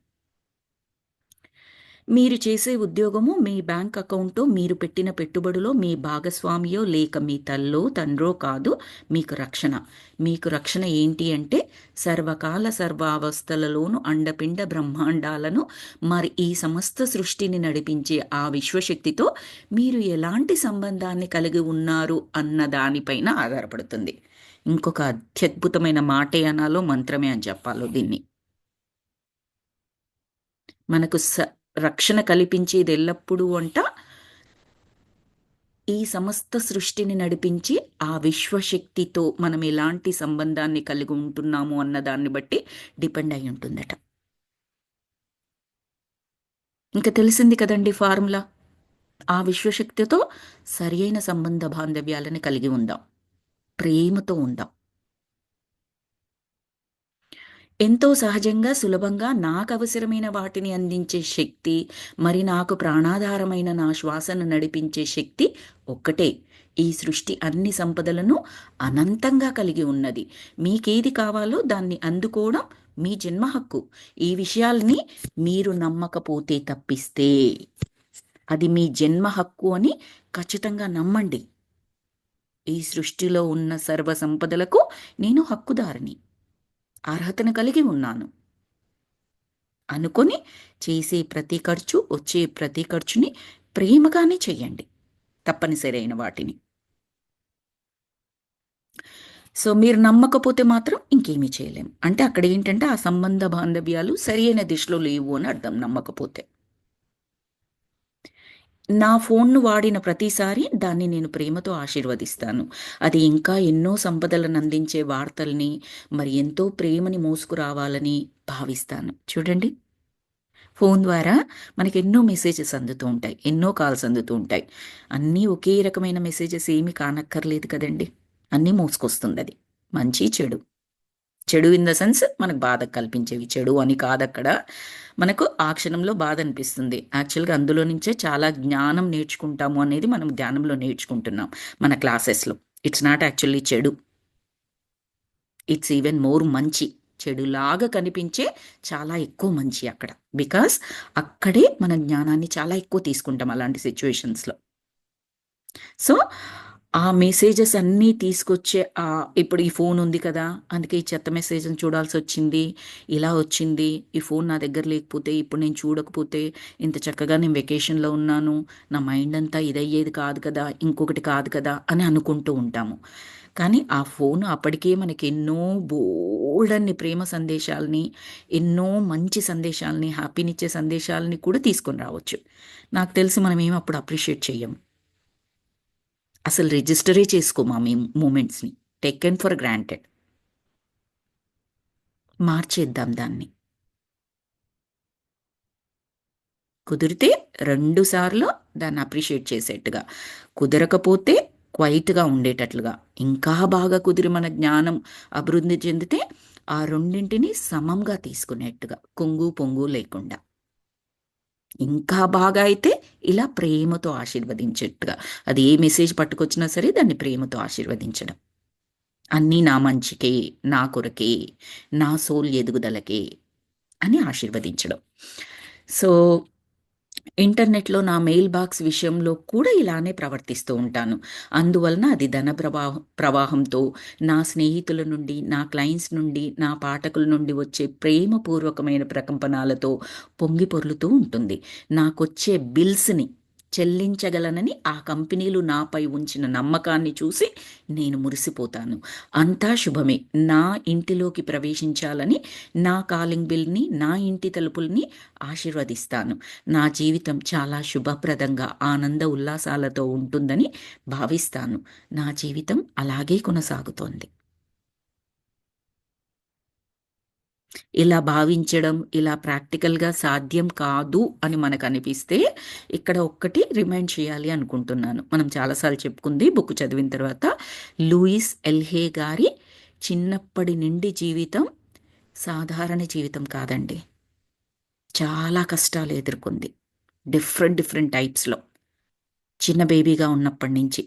మీరు చేసే ఉద్యోగము, మీ బ్యాంక్ అకౌంటో, మీరు పెట్టిన పెట్టుబడిలో మీ భాగస్వామియో లేక మీ తల్లో, తండ్రో కాదు మీకు రక్షణ. మీకు రక్షణ ఏంటి అంటే సర్వకాల సర్వావస్థలలోను అండపిండ బ్రహ్మాండాలను మరి ఈ సమస్త సృష్టిని నడిపించే ఆ విశ్వశక్తితో మీరు ఎలాంటి సంబంధాన్ని కలిగి ఉన్నారు అన్న దానిపైన ఆధారపడుతుంది. ఇంకొక అత్యద్భుతమైన మాటే అనాలో, మంత్రమే అని చెప్పాలో దీన్ని. మనకు రక్షణ కల్పించేది ఎల్లప్పుడూ అంట ఈ సమస్త సృష్టిని నడిపించి ఆ విశ్వశక్తితో మనం ఎలాంటి సంబంధాన్ని కలిగి ఉంటున్నాము అన్న దాన్ని బట్టి డిపెండ్ అయి ఉంటుందట. ఇంకా తెలిసింది కదండి ఫార్ములా. ఆ విశ్వశక్తితో సరి అయిన సంబంధ బాంధవ్యాలను కలిగి ఉందాం, ప్రేమతో ఉందాం. ఎంతో సహజంగా సులభంగా నాకు అవసరమైన వాటిని అందించే శక్తి, మరి నాకు ప్రాణాధారమైన నా శ్వాసను నడిపించే శక్తి ఒక్కటే. ఈ సృష్టి అన్ని సంపదలను అనంతంగా కలిగి ఉన్నది. మీకేది కావాలో దాన్ని అందుకోవడం మీ జన్మ హక్కు. ఈ విషయాల్ని మీరు నమ్మకపోతే తప్పిస్తే అది మీ జన్మ హక్కు అని ఖచ్చితంగా నమ్మండి. ఈ సృష్టిలో ఉన్న సర్వ సంపదలకు నేను హక్కుదారిని, అర్హతను కలిగి ఉన్నాను అనుకొని చేసే ప్రతి ఖర్చు, వచ్చే ప్రతి ఖర్చుని ప్రేమగానే చెయ్యండి, తప్పనిసరి అయిన వాటిని. సో మీరు నమ్మకపోతే మాత్రం ఇంకేమీ చేయలేం. అంటే అక్కడ ఏంటంటే ఆ సంబంధ బాంధవ్యాలు సరి అయిన దిశలో లేవు అని అర్థం నమ్మకపోతే. నా ఫోన్ను వాడిన ప్రతిసారి దాన్ని నేను ప్రేమతో ఆశీర్వదిస్తాను. అది ఇంకా ఎన్నో సంపదలను అందించే వార్తల్ని, మరి ఎంతో ప్రేమని మోసుకురావాలని భావిస్తాను. చూడండి, ఫోన్ ద్వారా మనకి ఎన్నో మెసేజెస్ అందుతూ ఉంటాయి, ఎన్నో కాల్స్ అందుతూ ఉంటాయి. అన్నీ ఒకే రకమైన మెసేజెస్ ఏమీ కానక్కర్లేదు కదండి. అన్నీ మోసుకొస్తుంది అది, మంచి చెడు. చెడు ఇన్ ద సెన్స్ మనకు బాధ కల్పించేవి, చెడు అని కాదక్కడ. మనకు ఆ క్షణంలో బాధ అనిపిస్తుంది. యాక్చువల్గా అందులో నుంచే చాలా జ్ఞానం నేర్చుకుంటాము అనేది మనం ధ్యానంలో నేర్చుకుంటున్నాం మన క్లాసెస్లో. ఇట్స్ నాట్ యాక్చువల్లీ చెడు, ఇట్స్ ఈవెన్ మోర్ మంచి. చెడులాగా కనిపించే చాలా ఎక్కువ మంచి అక్కడ. బికాస్ అక్కడే మన జ్ఞానాన్ని చాలా ఎక్కువ తీసుకుంటాం అలాంటి సిచ్యువేషన్స్లో. సో ఆ మెసేజెస్ అన్నీ తీసుకొచ్చే ఇప్పుడు ఈ ఫోన్ ఉంది కదా, అందుకే ఈ చెత్త మెసేజ్ని చూడాల్సి వచ్చింది, ఇలా వచ్చింది, ఈ ఫోన్ నా దగ్గర లేకపోతే, ఇప్పుడు నేను చూడకపోతే ఇంత చక్కగా నేను వెకేషన్లో ఉన్నాను, నా మైండ్ అంతా ఇదయ్యేది కాదు కదా, ఇంకొకటి కాదు కదా అని అనుకుంటూ ఉంటాము. కానీ ఆ ఫోన్ అప్పటికే మనకి ఎన్నో బోల్డన్ని ప్రేమ సందేశాలని, ఎన్నో మంచి సందేశాలని, హ్యాపీనిచ్చే సందేశాలని కూడా తీసుకొని రావచ్చు. నాకు తెలిసి మనం ఏమి అప్పుడు అప్రిషియేట్ చెయ్యం, అసలు రిజిస్టరే చేసుకోమా మేము మూమెంట్స్ని, టేకెన్ ఫర్ గ్రాంటెడ్. మార్చేద్దాం దాన్ని. కుదిరితే 2 సార్లు దాన్ని అప్రిషియేట్ చేసేట్టుగా, కుదరకపోతే క్వైట్గా ఉండేటట్లుగా, ఇంకా బాగా కుదిరి మన జ్ఞానం అభివృద్ధి చెందితే ఆ రెండింటిని సమంగా తీసుకునేట్టుగా, కొంగు పొంగు లేకుండా. ఇంకా బాగా అయితే ఇలా ప్రేమతో ఆశీర్వదించేట్టుగా, అది ఏ మెసేజ్ పట్టుకొచ్చినా సరే దాన్ని ప్రేమతో ఆశీర్వదించడం. అన్నీ నా మంచికే, నా కొరకే, నా సోల్ ఎదుగుదలకే అని ఆశీర్వదించడం. సో ఇంటర్నెట్లో నా మెయిల్ బాక్స్ విషయంలో కూడా ఇలానే ప్రవర్తిస్తూ ఉంటాను. అందువలన అది ధన ప్రవాహంతో, నా స్నేహితుల నుండి, నా క్లయింట్స్ నుండి, నా పాఠకుల నుండి వచ్చే ప్రేమపూర్వకమైన ప్రకంపనాలతో పొంగి పొర్లుతూ ఉంటుంది. నాకొచ్చే బిల్స్ని చెల్లించగలనని ఆ కంపెనీలు నాపై ఉంచిన నమ్మకాన్ని చూసి నేను మురిసిపోతాను. అంతా శుభమే. నా ఇంటిలోకి ప్రవేశించాలని నా కాలింగ్ బిల్ని, నా ఇంటి తలుపుల్ని ఆశీర్వదిస్తాను. నా జీవితం చాలా శుభప్రదంగా, ఆనంద ఉల్లాసాలతో ఉంటుందని భావిస్తాను. నా జీవితం అలాగే కొనసాగుతోంది. ఇలా భావించడం, ఇలా ప్రాక్టికల్గా సాధ్యం కాదు అని మనకు అనిపిస్తే ఇక్కడ ఒక్కటి రిమైండ్ చేయాలి అనుకుంటున్నాను. మనం చాలాసార్లు చెప్పుకుంది బుక్ చదివిన తర్వాత, లూయిస్ ఎల్హే గారి చిన్నప్పటి నుండి జీవితం సాధారణ జీవితం కాదండి, చాలా కష్టాలు ఎదుర్కొంది. డిఫరెంట్ టైప్స్లో. చిన్న బేబీగా ఉన్నప్పటి నుంచి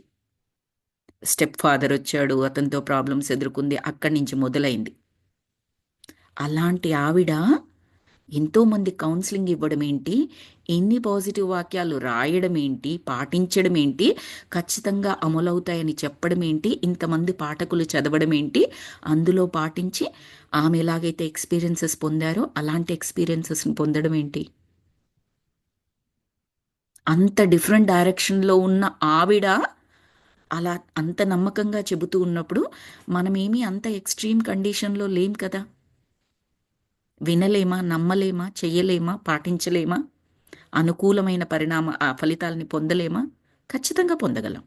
స్టెప్ ఫాదర్ వచ్చాడు, అతనితో ప్రాబ్లమ్స్ ఎదుర్కొంది, అక్కడి నుంచి మొదలైంది. అలాంటి ఆవిడ ఎంతోమంది కౌన్సిలింగ్ ఇవ్వడం ఏంటి, ఎన్ని పాజిటివ్ వాక్యాలు రాయడం ఏంటి, పాటించడం ఏంటి, ఖచ్చితంగా అమలవుతాయని చెప్పడం ఏంటి, ఇంతమంది పాఠకులు చదవడం ఏంటి, అందులో పాటించి ఆమె ఎలాగైతే ఎక్స్పీరియన్సెస్ పొందారో అలాంటి ఎక్స్పీరియన్సెస్ని పొందడం ఏంటి. అంత డిఫరెంట్ డైరెక్షన్లో ఉన్న ఆవిడ అలా అంత నమ్మకంగా చెబుతూ ఉన్నప్పుడు మనమేమీ అంత ఎక్స్ట్రీమ్ కండిషన్లో లేం కదా. వినలేమా, నమ్మలేమా, చెయ్యలేమా, పాటించలేమా, అనుకూలమైన ఫలితాలని పొందలేమా? ఖచ్చితంగా పొందగలం.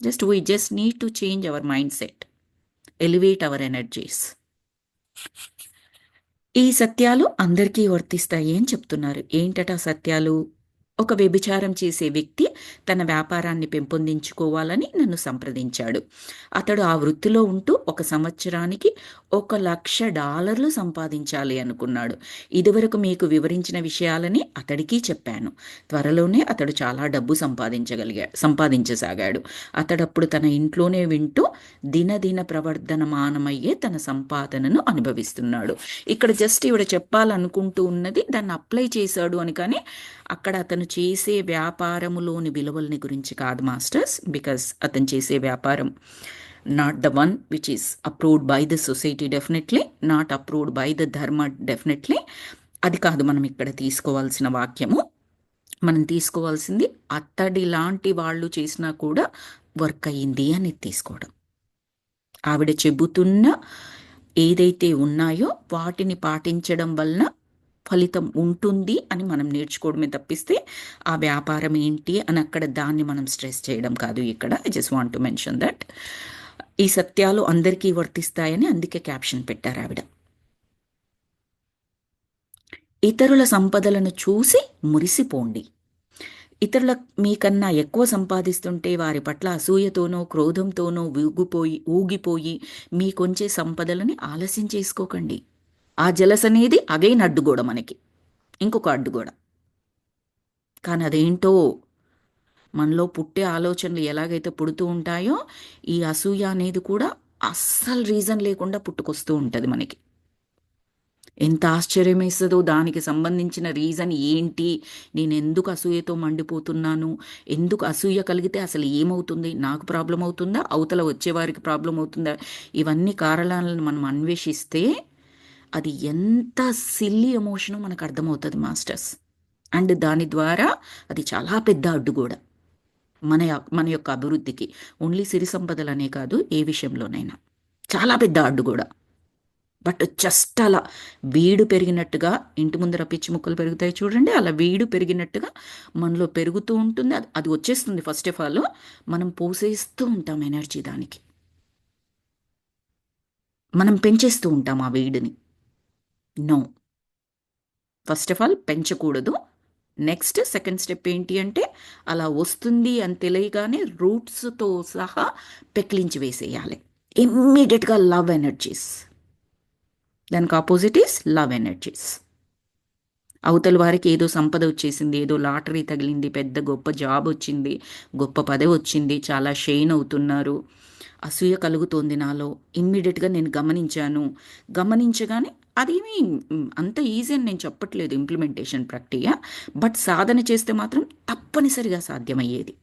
We just need to change our mindset, elevate our energies. ఈ సత్యాలు అందరికీ వర్తిస్తాయి అని చెప్తున్నారు. ఏంటట సత్యాలు? ఒక వ్యభిచారం చేసే వ్యక్తి తన వ్యాపారాన్ని పెంపొందించుకోవాలని నన్ను సంప్రదించాడు. అతడు ఆ వృత్తిలో ఉంటూ 1 సంవత్సరానికి $1,00,000 సంపాదించాలి అనుకున్నాడు. ఇదివరకు మీకు వివరించిన విషయాలని అతడికి చెప్పాను. త్వరలోనే అతడు చాలా డబ్బు సంపాదించసాగాడు. అతడప్పుడు తన ఇంట్లోనే వింటూ దినదిన ప్రవర్ధనమానమయ్యే తన సంపాదనను అనుభవిస్తున్నాడు. ఇక్కడ జస్ట్ ఇవిడ చెప్పాలనుకుంటూ ఉన్నది దాన్ని అప్లై చేశాడు అని, కానీ అక్కడ అతను చేసే వ్యాపారములోని విలువల్ని గురించి కాదు మాస్టర్స్. బికాస్ అతను చేసే వ్యాపారం not the one which is approved by the society, definitely not approved by the ధర్మ, డెఫినెట్లీ అది కాదు మనం ఇక్కడ తీసుకోవాల్సిన వాక్యము. మనం తీసుకోవాల్సింది అతడి లాంటి వాళ్ళు చేసినా కూడా వర్క్ అయ్యింది అని తీసుకోవడం. ఆవిడ చెబుతున్న ఏదైతే ఉన్నాయో వాటిని పాటించడం వలన ఫలితం ఉంటుంది అని మనం నేర్చుకోవడమే తప్పిస్తే ఆ వ్యాపారం ఏంటి అని అక్కడ దాన్ని మనం స్ట్రెస్ చేయడం కాదు. ఇక్కడ I just want to mention that ఈ సత్యాలు అందరికీ వర్తిస్తాయని అందుకే క్యాప్షన్ పెట్టారు ఆవిడ. ఇతరుల సంపదలను చూసి మురిసిపోండి. ఇతరుల మీకన్నా ఎక్కువ సంపాదిస్తుంటే వారి పట్ల అసూయతోనో క్రోధంతోనో ఊగిపోయి మీకొంచే సంపదలని ఆలస్యం చేసుకోకండి. ఆ జలస్ అనేది అగైన్ అడ్డుగోడ, మనకి ఇంకొక అడ్డుగోడ. కానీ అదేంటో మనలో పుట్టే ఆలోచనలు ఎలాగైతే పుడుతూ ఉంటాయో ఈ అసూయ అనేది కూడా అస్సలు రీజన్ లేకుండా పుట్టుకొస్తూ ఉంటుంది మనకి. ఎంత ఆశ్చర్యం వేస్తుందో, దానికి సంబంధించిన రీజన్ ఏంటి, నేను ఎందుకు అసూయతో మండిపోతున్నాను, ఎందుకు అసూయ కలిగితే అసలు ఏమవుతుంది, నాకు ప్రాబ్లం అవుతుందా, అవతల వచ్చేవారికి ప్రాబ్లం అవుతుందా, ఇవన్నీ కారణాలను మనం అన్వేషిస్తే అది ఎంత సిల్లీ ఎమోషనో మనకు అర్థమవుతుంది మాస్టర్స్. అండ్ దాని ద్వారా అది చాలా పెద్ద అడ్డుగోడ మన యొక్క అభివృద్ధికి. ఓన్లీ సిరి సంపదలనే కాదు, ఏ విషయంలోనైనా చాలా పెద్ద అడ్డుగోడ. బట్ జస్ట్ అలా వీడు పెరిగినట్టుగా, ఇంటి ముందర పిచ్చి ముక్కలు పెరుగుతాయి చూడండి, అలా వీడు పెరిగినట్టుగా మనలో పెరుగుతూ ఉంటుంది. అది వచ్చేస్తుంది. ఫస్ట్ ఆఫ్ ఆల్ మనం పోసేస్తూ ఉంటాం ఎనర్జీ, దానికి మనం పెంచేస్తూ ఉంటాం ఆ వీడిని. నో, ఫస్ట్ ఆఫ్ ఆల్ పెంచకూడదు. నెక్స్ట్ సెకండ్ స్టెప్ ఏంటి అంటే అలా వస్తుంది అని తెలియగానే రూట్స్తో సహా పెకిలించి వేసేయాలి. ఇమ్మీడియట్గా లవ్ ఎనర్జీస్, దానికి ఆపోజిట్ ఈస్ లవ్ ఎనర్జీస్. అవతల వారికి ఏదో సంపద వచ్చేసింది, ఏదో లాటరీ తగిలింది, పెద్ద గొప్ప జాబ్ వచ్చింది, గొప్ప పదవి వచ్చింది, చాలా షైన్ అవుతున్నారు, అసూయ కలుగుతోంది నాలో. ఇమ్మీడియట్గా నేను గమనించగానే అదేమీ అంత ఈజీ అని నేను చెప్పట్లేదు ఇంప్లిమెంటేషన్ ప్రక్రియ, బట్ సాధన చేస్తే మాత్రం తప్పనిసరిగా సాధ్యమయ్యేది.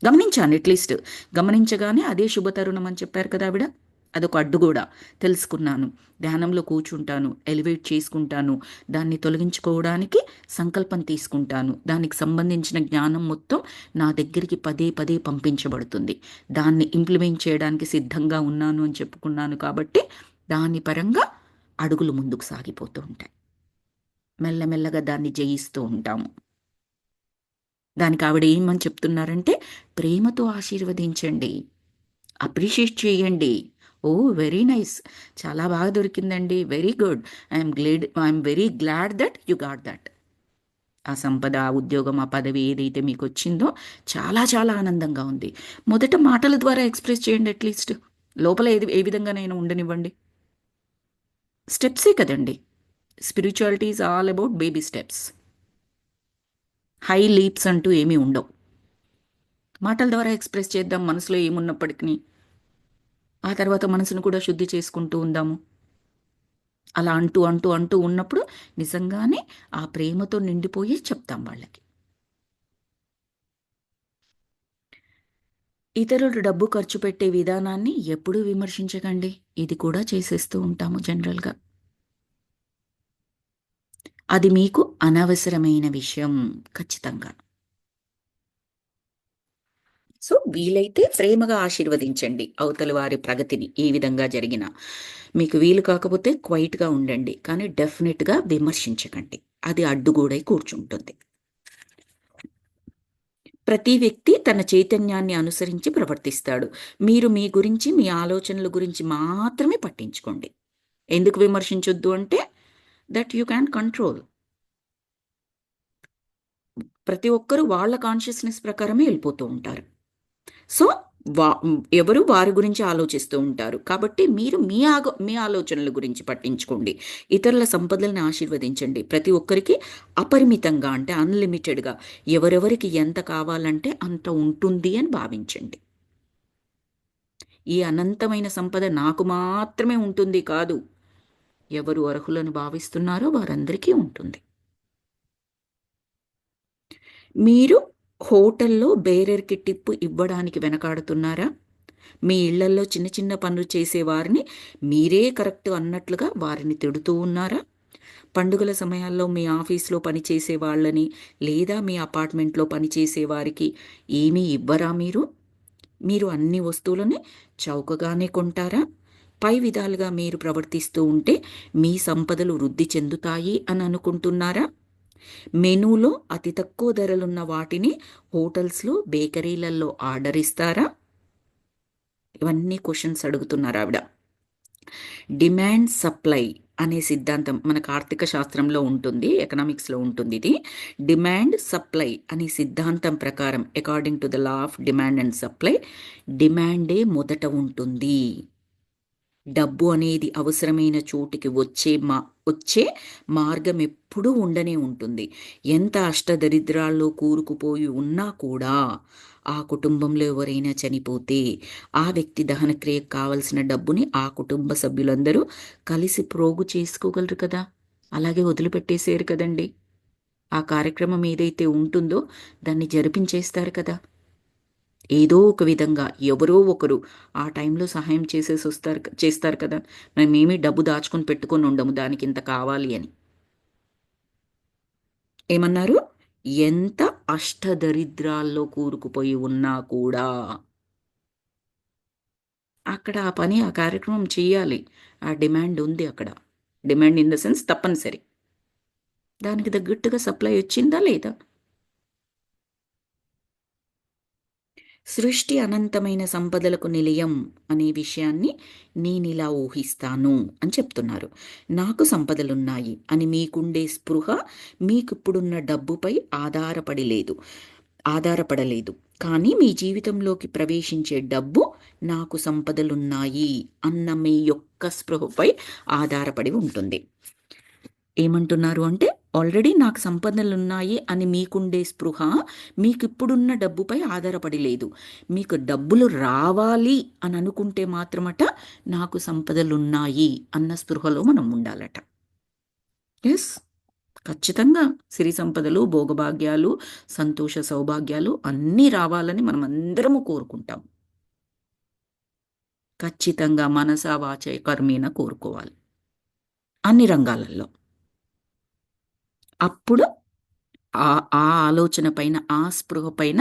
గమనించాను, అట్లీస్ట్ గమనించగానే అదే శుభతరుణం అని చెప్పారు కదా ఆవిడ, అదొక అడ్డు కూడా తెలుసుకున్నాను. ధ్యానంలో కూర్చుంటాను, ఎలివేట్ చేసుకుంటాను, దాన్ని తొలగించుకోవడానికి సంకల్పం తీసుకుంటాను, దానికి సంబంధించిన జ్ఞానం మొత్తం నా దగ్గరికి పదే పదే పంపించబడుతుంది, దాన్ని ఇంప్లిమెంట్ చేయడానికి సిద్ధంగా ఉన్నాను అని చెప్పుకున్నాను. కాబట్టి దాని పరంగా అడుగులు ముందుకు సాగిపోతూ ఉంటాయి, మెల్లమెల్లగా దాన్ని జయిస్తూ ఉంటాము. దానికి ఆవిడ ఏమని చెప్తున్నారంటే ప్రేమతో ఆశీర్వదించండి, అప్రిషియేట్ చేయండి. ఓ వెరీ నైస్, చాలా బాగా దొరికిందండి, very good, I'm very glad that you got that. ఆ సంపద, ఆ ఉద్యోగం, ఆ పదవి ఏదైతే మీకు వచ్చిందో చాలా చాలా ఆనందంగా ఉంది. మొదట మాటల ద్వారా ఎక్స్ప్రెస్ చేయండి, అట్లీస్ట్ లోపల ఏ విధంగానైనా ఉండనివ్వండి. స్టెప్సే కదండి, spirituality is all about baby steps. High leaps అంటూ ఏమీ ఉండవు. మాటల ద్వారా ఎక్స్ప్రెస్ చేద్దాం మనసులో ఏమున్నప్పటికీ. ఆ తర్వాత మనసును కూడా శుద్ధి చేసుకుంటూ ఉందాము. అలా అంటూ అంటూ అంటూ ఉన్నప్పుడు నిజంగానే ఆ ప్రేమతో నిండిపోయి చెప్తాం వాళ్ళకి. ఇతరులు డబ్బు ఖర్చు పెట్టే విధానాన్ని ఎప్పుడూ విమర్శించకండి, ఇది కూడా చేసేస్తూ ఉంటాము జనరల్గా. అది మీకు అనవసరమైన విషయం ఖచ్చితంగా. సో వీలైతే ప్రేమగా ఆశీర్వదించండి అవతల వారి ప్రగతిని, ఏ విధంగా జరిగినా. మీకు వీలు కాకపోతే క్వైట్గా ఉండండి, కానీ డెఫినెట్గా విమర్శించకండి, అది అడ్డుగోడై కూర్చుంటుంది. ప్రతి వ్యక్తి తన చైతన్యాన్ని అనుసరించి ప్రవర్తిస్తాడు. మీరు మీ గురించి, మీ ఆలోచనల గురించి మాత్రమే పట్టించుకోండి. ఎందుకు విమర్శించొద్దు అంటే దట్ యూ క్యాన్ కంట్రోల్. ప్రతి ఒక్కరు వాళ్ళ కాన్షియస్నెస్ ప్రకారమే వెళ్ళిపోతూ ఉంటారు. సో వా ఎవరు వారి గురించి ఆలోచిస్తూ ఉంటారు. కాబట్టి మీరు మీ ఆలోచనల గురించి పట్టించుకోండి. ఇతరుల సంపదలను ఆశీర్వదించండి. ప్రతి ఒక్కరికి అపరిమితంగా అంటే అన్‌లిమిటెడ్‌గా ఎవరెవరికి ఎంత కావాలంటే అంత ఉంటుంది అని భావించండి. ఈ అనంతమైన సంపద నాకు మాత్రమే ఉంటుంది కాదు. ఎవరు అర్హులను భావిస్తున్నారో వారందరికీ ఉంటుంది. మీరు హోటల్‌లో బేరర్‌కి టిప్ ఇవ్వడానికి వెనకాడుతున్నారా? మీ ఇళ్లల్లో చిన్న చిన్న పనులు చేసేవారిని మీరే కరెక్ట్ అన్నట్లుగా వారిని తిడుతూ ఉన్నారా? పండుగల సమయాల్లో మీ ఆఫీస్‌లో పనిచేసే వాళ్ళని లేదా మీ అపార్ట్మెంట్‌లో పనిచేసే వారికి ఏమీ ఇవ్వరా మీరు? మీరు అన్ని వస్తువులని చౌకగానే కొంటారా? పై విధాలుగా మీరు ప్రవర్తిస్తూ ఉంటే మీ సంపదలు వృద్ధి చెందుతాయి అని అనుకుంటున్నారా? మెనూలో అతి తక్కువ ధరలున్న వాటిని హోటల్స్‌లో, బేకరీలలో ఆర్డర్ ఇస్తారా? ఇవన్నీ క్వెషన్స్ అడుగుతున్నారు ఆవిడ. డిమాండ్ సప్లై అనే సిద్ధాంతం మనకు ఆర్థిక శాస్త్రంలో ఉంటుంది, ఎకనామిక్స్‌లో ఉంటుంది ఇది. డిమాండ్ సప్లై అనే సిద్ధాంతం ప్రకారం according to the law of demand and supply డిమాండే మొదట ఉంటుంది. డబ్బు అనేది అవసరమైన చోటికి వచ్చే మార్గం ఎప్పుడూ ఉండనే ఉంటుంది. ఎంత అష్టదరిద్రాల్లో కూరుకుపోయి ఉన్నా కూడా ఆ కుటుంబంలో ఎవరైనా చనిపోతే ఆ వ్యక్తి దహనక్రియకు కావలసిన డబ్బుని ఆ కుటుంబ సభ్యులందరూ కలిసి ప్రోగు చేసుకోగలరు కదా! అలాగే వదిలిపెట్టేసేయరు కదండి. ఆ కార్యక్రమం ఏదైతే ఉంటుందో దాన్ని జరిపించేస్తారు కదా! ఏదో ఒక విధంగా ఎవరో ఒకరు ఆ టైంలో సహాయం చేస్తారు కదా! మేమేమి డబ్బు దాచుకొని పెట్టుకొని ఉండము దానికి ఇంత కావాలి అని. ఏమన్నారు? ఎంత అష్టదరిద్రాల్లో కూరుకుపోయి ఉన్నా కూడా అక్కడ ఆ పని, ఆ కార్యక్రమం చెయ్యాలి. ఆ డిమాండ్ ఉంది అక్కడ. డిమాండ్ ఇన్ ద సెన్స్ తప్పనిసరి. దానికి తగ్గట్టుగా సప్లై వచ్చిందా లేదా? సృష్టి అనంతమైన సంపదలకు నిలయం అనే విషయాన్ని నేనిలా ఊహిస్తాను అని చెప్తున్నారు. నాకు సంపదలున్నాయి అని మీకుండే స్పృహ మీకిప్పుడున్న డబ్బుపై ఆధారపడలేదు. కానీ మీ జీవితంలోకి ప్రవేశించే డబ్బు నాకు సంపదలున్నాయి అన్న మీ యొక్క స్పృహపై ఆధారపడి ఉంటుంది. ఏమంటున్నారు అంటే ఆల్రెడీ నాకు సంపదలున్నాయి అని మీకుండే స్పృహ మీకిప్పుడున్న డబ్బుపై ఆధారపడి లేదు. మీకు డబ్బులు రావాలి అని అనుకుంటే మాత్రమట నాకు సంపదలున్నాయి అన్న స్పృహలో మనం ఉండాలట. ఎస్, ఖచ్చితంగా సిరి సంపదలు, భోగభాగ్యాలు, సంతోష సౌభాగ్యాలు అన్నీ రావాలని మనం అందరము కోరుకుంటాం. ఖచ్చితంగా మనస వాచ కర్మేన కోరుకోవాలి అన్ని రంగాలలో. అప్పుడు ఆ ఆ ఆలోచన పైన, ఆ స్పృహ పైన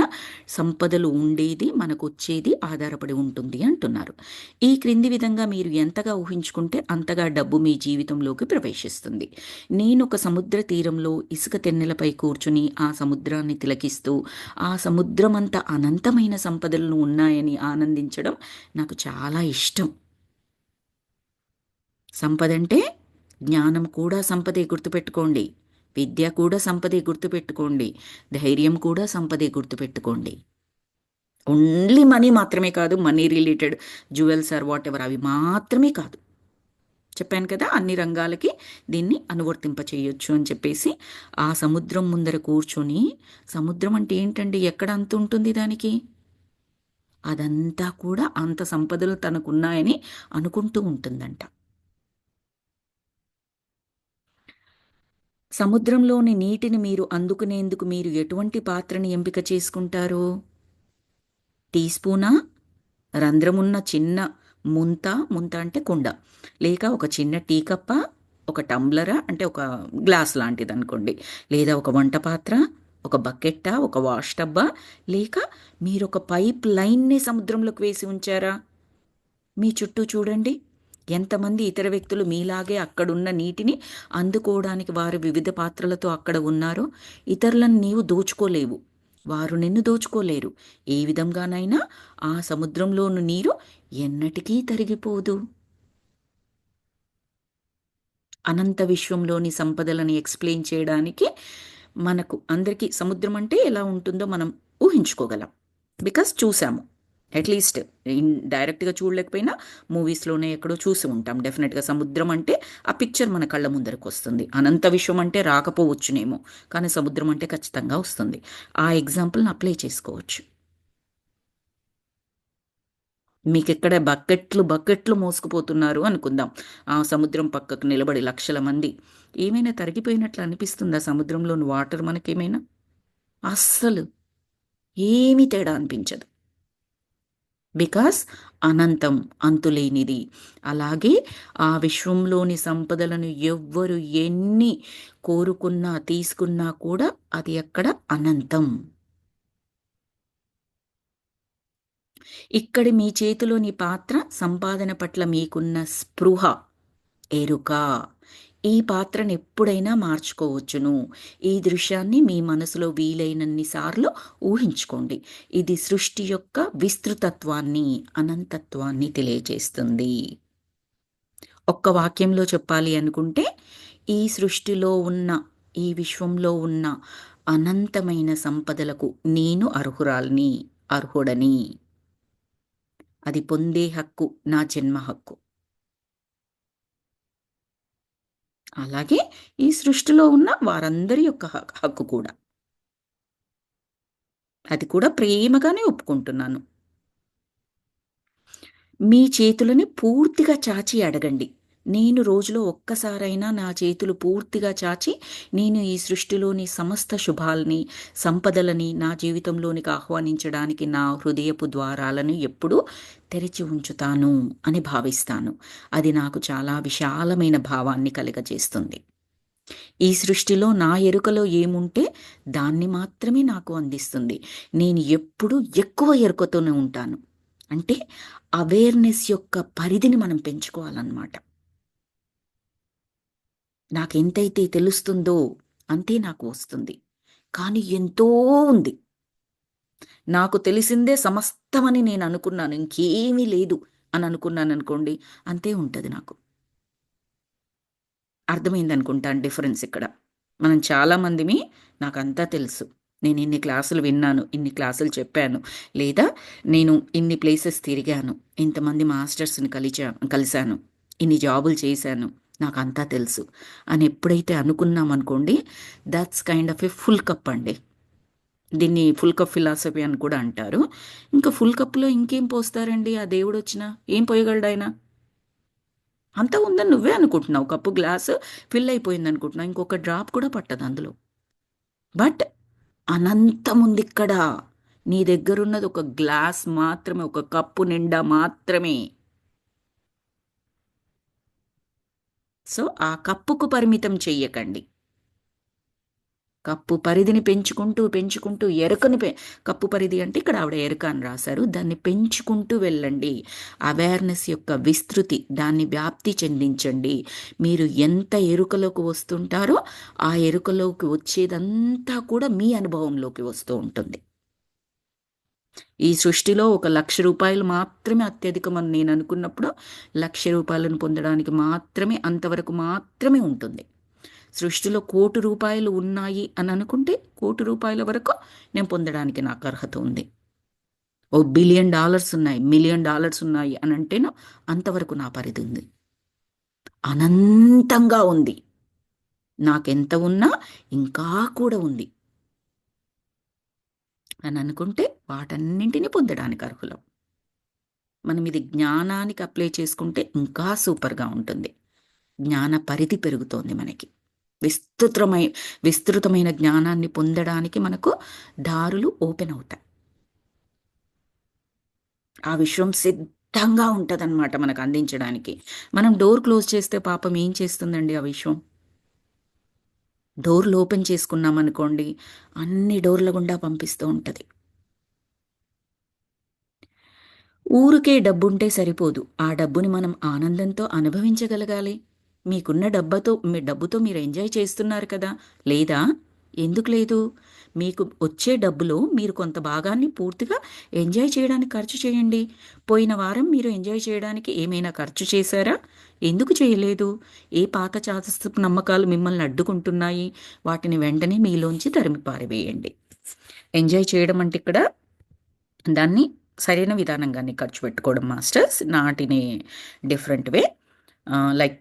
సంపదలు ఉండేది, మనకొచ్చేది ఆధారపడి ఉంటుంది అంటున్నారు. ఈ క్రింది విధంగా మీరు ఎంతగా ఊహించుకుంటే అంతగా డబ్బు మీ జీవితంలోకి ప్రవేశిస్తుంది. నేనొక సముద్ర తీరంలో ఇసుక తెన్నెలపై కూర్చుని ఆ సముద్రాన్ని తిలకిస్తూ, ఆ సముద్రమంత అనంతమైన సంపదలను ఉన్నాయని ఆనందించడం నాకు చాలా ఇష్టం. సంపదంటే జ్ఞానం కూడా సంపదే గుర్తుపెట్టుకోండి. విద్య కూడా సంపదే గుర్తుపెట్టుకోండి. ధైర్యం కూడా సంపదే గుర్తుపెట్టుకోండి. ఓన్లీ మనీ మాత్రమే కాదు. Money related jewels or whatever అవి మాత్రమే కాదు. చెప్పాను కదా! అన్ని రంగాలకి దీన్ని అనువర్తింప చేయొచ్చు అని చెప్పేసి, ఆ సముద్రం ముందర కూర్చొని సముద్రం అంటే ఏంటండి? ఎక్కడ అంతుంటుంది దానికి? అదంతా కూడా అంత సంపదలు తనకున్నాయని అనుకుంటూ ఉంటుందంట. సముద్రంలోని నీటిని మీరు అందుకునేందుకు మీరు ఎటువంటి పాత్రని ఎంపిక చేసుకుంటారు? టీ స్పూనా? రంధ్రమున్న చిన్న ముంత అంటే కుండ. లేక ఒక చిన్న టీ కప్పా? ఒక టంబ్లరా? అంటే ఒక గ్లాస్ లాంటిదనుకోండి. లేదా ఒక వంట పాత్ర? ఒక బకెట్టా? ఒక వాష్ టబ్బా? లేక మీరొక పైప్ లైన్‌నే సముద్రంలోకి వేసి ఉంచారా? మీ చుట్టూ చూడండి. ఎంతమంది ఇతర వ్యక్తులు మీలాగే అక్కడున్న నీటిని అందుకోవడానికి వారు వివిధ పాత్రలతో అక్కడ ఉన్నారో. ఇతరులను నీవు దోచుకోలేవు. వారు నిన్ను దోచుకోలేరు. ఏ విధంగానైనా ఆ సముద్రంలోని నీరు ఎన్నటికీ తరిగిపోదు. అనంత విశ్వంలోని సంపదలను ఎక్స్‌ప్లెయిన్ చేయడానికి మనకు అందరికీ సముద్రం అంటే ఎలా ఉంటుందో మనం ఊహించుకోగలం. బికాజ్ చూసాము. అట్‌లీస్ట్ డైరెక్ట్‌గా చూడలేకపోయినా మూవీస్‌లోనే ఎక్కడో చూసి ఉంటాం. డెఫినిట్‌గా సముద్రం అంటే ఆ పిక్చర్ మన కళ్ళ ముందరకొస్తుంది. అనంత విశ్వం అంటే రాకపోవచ్చునేమో. కానీ సముద్రం అంటే ఖచ్చితంగా వస్తుంది. ఆ ఎగ్జాంపుల్‌ని అప్లై చేసుకోవచ్చు. మీకెక్కడ బకెట్లు, బకెట్లు మోసుకుపోతున్నారు అనుకుందాం. ఆ సముద్రం పక్కకు నిలబడి లక్షల మంది. ఏమైనా తరిగిపోయినట్లు అనిపిస్తుందా సముద్రంలోని వాటర్ మనకేమైనా? అస్సలు. ఏమీ తేడా అనిపించదు. బికాస్ అనంతం, అంతులేనిది. అలాగే ఆ విశ్వంలోని సంపదలను ఎవ్వరు ఎన్ని కోరుకున్నా, తీసుకున్నా కూడా అది ఎక్కడ అనంతం. ఇక్కడి మీ చేతిలోని పాత్ర సంపాదన పట్ల మీకున్న స్పృహ, ఎరుక. ఈ పాత్రను ఎప్పుడైనా మార్చుకోవచ్చును. ఈ దృశ్యాన్ని మీ మనసులో వీలైనన్ని సార్లు ఊహించుకోండి. ఇది సృష్టి యొక్క విస్తృతత్వాన్ని, అనంతత్వాన్ని తెలియజేస్తుంది. ఒక్క వాక్యంలో చెప్పాలి అనుకుంటే, ఈ సృష్టిలో ఉన్న, ఈ విశ్వంలో ఉన్న అనంతమైన సంపదలకు నేను అర్హురాలిని, అర్హుడని. అది పొందే హక్కు నా జన్మ హక్కు. అలాగే ఈ సృష్టిలో ఉన్న వారందరి యొక్క హక్కు కూడా. అది కూడా ప్రేమగానే ఒప్పుకుంటున్నాను. మీ చేతులని పూర్తిగా చాచి అడగండి. నేను రోజులో ఒక్కసారైనా నా చేతులు పూర్తిగా చాచి, నేను ఈ సృష్టిలోని సమస్త శుభాల్ని, సంపదలని నా జీవితంలోనికి ఆహ్వానించడానికి నా హృదయపు ద్వారాలను ఎప్పుడూ తెరిచి ఉంచుతాను అని భావిస్తాను. అది నాకు చాలా విశాలమైన భావాన్ని కలుగజేస్తుంది. ఈ సృష్టిలో నా ఎరుకలో ఏముంటే దాన్ని మాత్రమే నాకు అందిస్తుంది. నేను ఎప్పుడూ ఎక్కువ ఎరుకతోనే ఉంటాను. అంటే అవేర్‌నెస్ యొక్క పరిధిని మనం పెంచుకోవాలన్నమాట. నాకెంతైతే తెలుస్తుందో అంతే నాకు వస్తుంది. కానీ ఎంతో ఉంది. నాకు తెలిసిందే సమస్తమని నేను అనుకున్నాను. ఇంకేమీ లేదు అని అనుకున్నాననుకోండి, అంతే ఉంటది నాకు. అర్థమైందనుకుంటాను డిఫరెన్స్ ఇక్కడ. మనం చాలామందిమి నాకంతా తెలుసు. నేను ఇన్ని క్లాసులు విన్నాను, ఇన్ని క్లాసులు చెప్పాను, లేదా నేను ఇన్ని ప్లేసెస్ తిరిగాను, ఇంతమంది మాస్టర్స్‌ని కలిసాను, ఇన్ని జాబులు చేశాను, నాకంతా తెలుసు అని ఎప్పుడైతే అనుకున్నామనుకోండి, thoughts kind of a full cup అండి. దీన్ని ఫుల్ కప్ ఫిలాసఫీ అని కూడా అంటారు. ఇంకా ఫుల్ కప్‌లో ఇంకేం పోస్తారండి ఆ దేవుడొచ్చినా? ఏం పోయగలడాయన? అంతా ఉందని నువ్వే అనుకుంటున్నావు. కప్పు గ్లాసు ఫిల్ అయిపోయిందనుకుంటున్నావు. ఇంకొక డ్రాప్ కూడా పట్టదు అందులో. బట్ అనంతముందిక్కడ. నీ దగ్గరున్నది ఒక గ్లాస్ మాత్రమే. ఒక కప్పు నిండా మాత్రమే. సో, ఆ కప్పుకు పరిమితం చెయ్యకండి. కప్పు పరిధిని పెంచుకుంటూ, పెంచుకుంటూ ఎరుకని కప్పు పరిధి అంటే ఇక్కడ ఆవిడ ఎరుక అని రాశారు. దాన్ని పెంచుకుంటూ వెళ్ళండి. అవేర్‌నెస్ యొక్క విస్తృతి, దాన్ని వ్యాప్తి చెందించండి. మీరు ఎంత ఎరుకలోకి వస్తుంటారో, ఆ ఎరుకలోకి వచ్చేదంతా కూడా మీ అనుభవంలోకి వస్తూ ఉంటుంది. ఈ సృష్టిలో ఒక రూ. 1,00,000 మాత్రమే అత్యధికమని నేను అనుకున్నప్పుడు, రూ. 1,00,000 పొందడానికి మాత్రమే అంతవరకు మాత్రమే ఉంటుంది. సృష్టిలో రూ. 1,00,00,000 ఉన్నాయి అని అనుకుంటే, రూ. 1,00,00,000 వరకు నేను పొందడానికి నాకు అర్హత ఉంది. $1,000,000,000 ఉన్నాయి, $1,000,000 ఉన్నాయి అని అంటేను అంతవరకు నా పరిధి ఉంది. అనంతంగా ఉంది. నాకెంత ఉన్నా ఇంకా కూడా ఉంది అని అనుకుంటే వాటన్నింటిని పొందడానికి అర్హులం. మనం ఇది జ్ఞానానికి అప్లై చేసుకుంటే ఇంకా సూపర్‌గా ఉంటుంది. జ్ఞాన పరిధి పెరుగుతోంది మనకి. విస్తృతమై విస్తృతమైన జ్ఞానాన్ని పొందడానికి మనకు దారులు ఓపెన్ అవుతాయి. ఆ విశ్వం సిద్ధంగా ఉంటదనమాట మనకు అందించడానికి. మనం డోర్ క్లోజ్ చేస్తే పాపం ఏం చేస్తుందండి ఆ విశ్వం? డోర్‌లు ఓపెన్ చేసుకున్నామనుకోండి, అన్ని డోర్‌ల గుండా పంపిస్తూ ఉంటది. ఊరికే డబ్బుంటే సరిపోదు. ఆ డబ్బుని మనం ఆనందంతో అనుభవించగలగాలి. మీకున్న డబ్బుతో మీరు ఎంజాయ్ చేస్తున్నారు కదా! లేదా? ఎందుకు లేదు? మీకు వచ్చే డబ్బులో మీరు కొంత భాగాన్ని పూర్తిగా ఎంజాయ్ చేయడానికి ఖర్చు చేయండి. పోయిన వారం మీరు ఎంజాయ్ చేయడానికి ఏమైనా ఖర్చు చేశారా? ఎందుకు చేయలేదు? ఏ పాత చాదస్తపు నమ్మకాలు మిమ్మల్ని అడ్డుకుంటున్నాయి? వాటిని వెంటనే మీలోంచి తరిమి పారవేయండి. ఎంజాయ్ చేయడం అంటే ఇక్కడ దాన్ని సరైన విధానంగానే ఖర్చు పెట్టుకోవడం masters, not in a different way. Like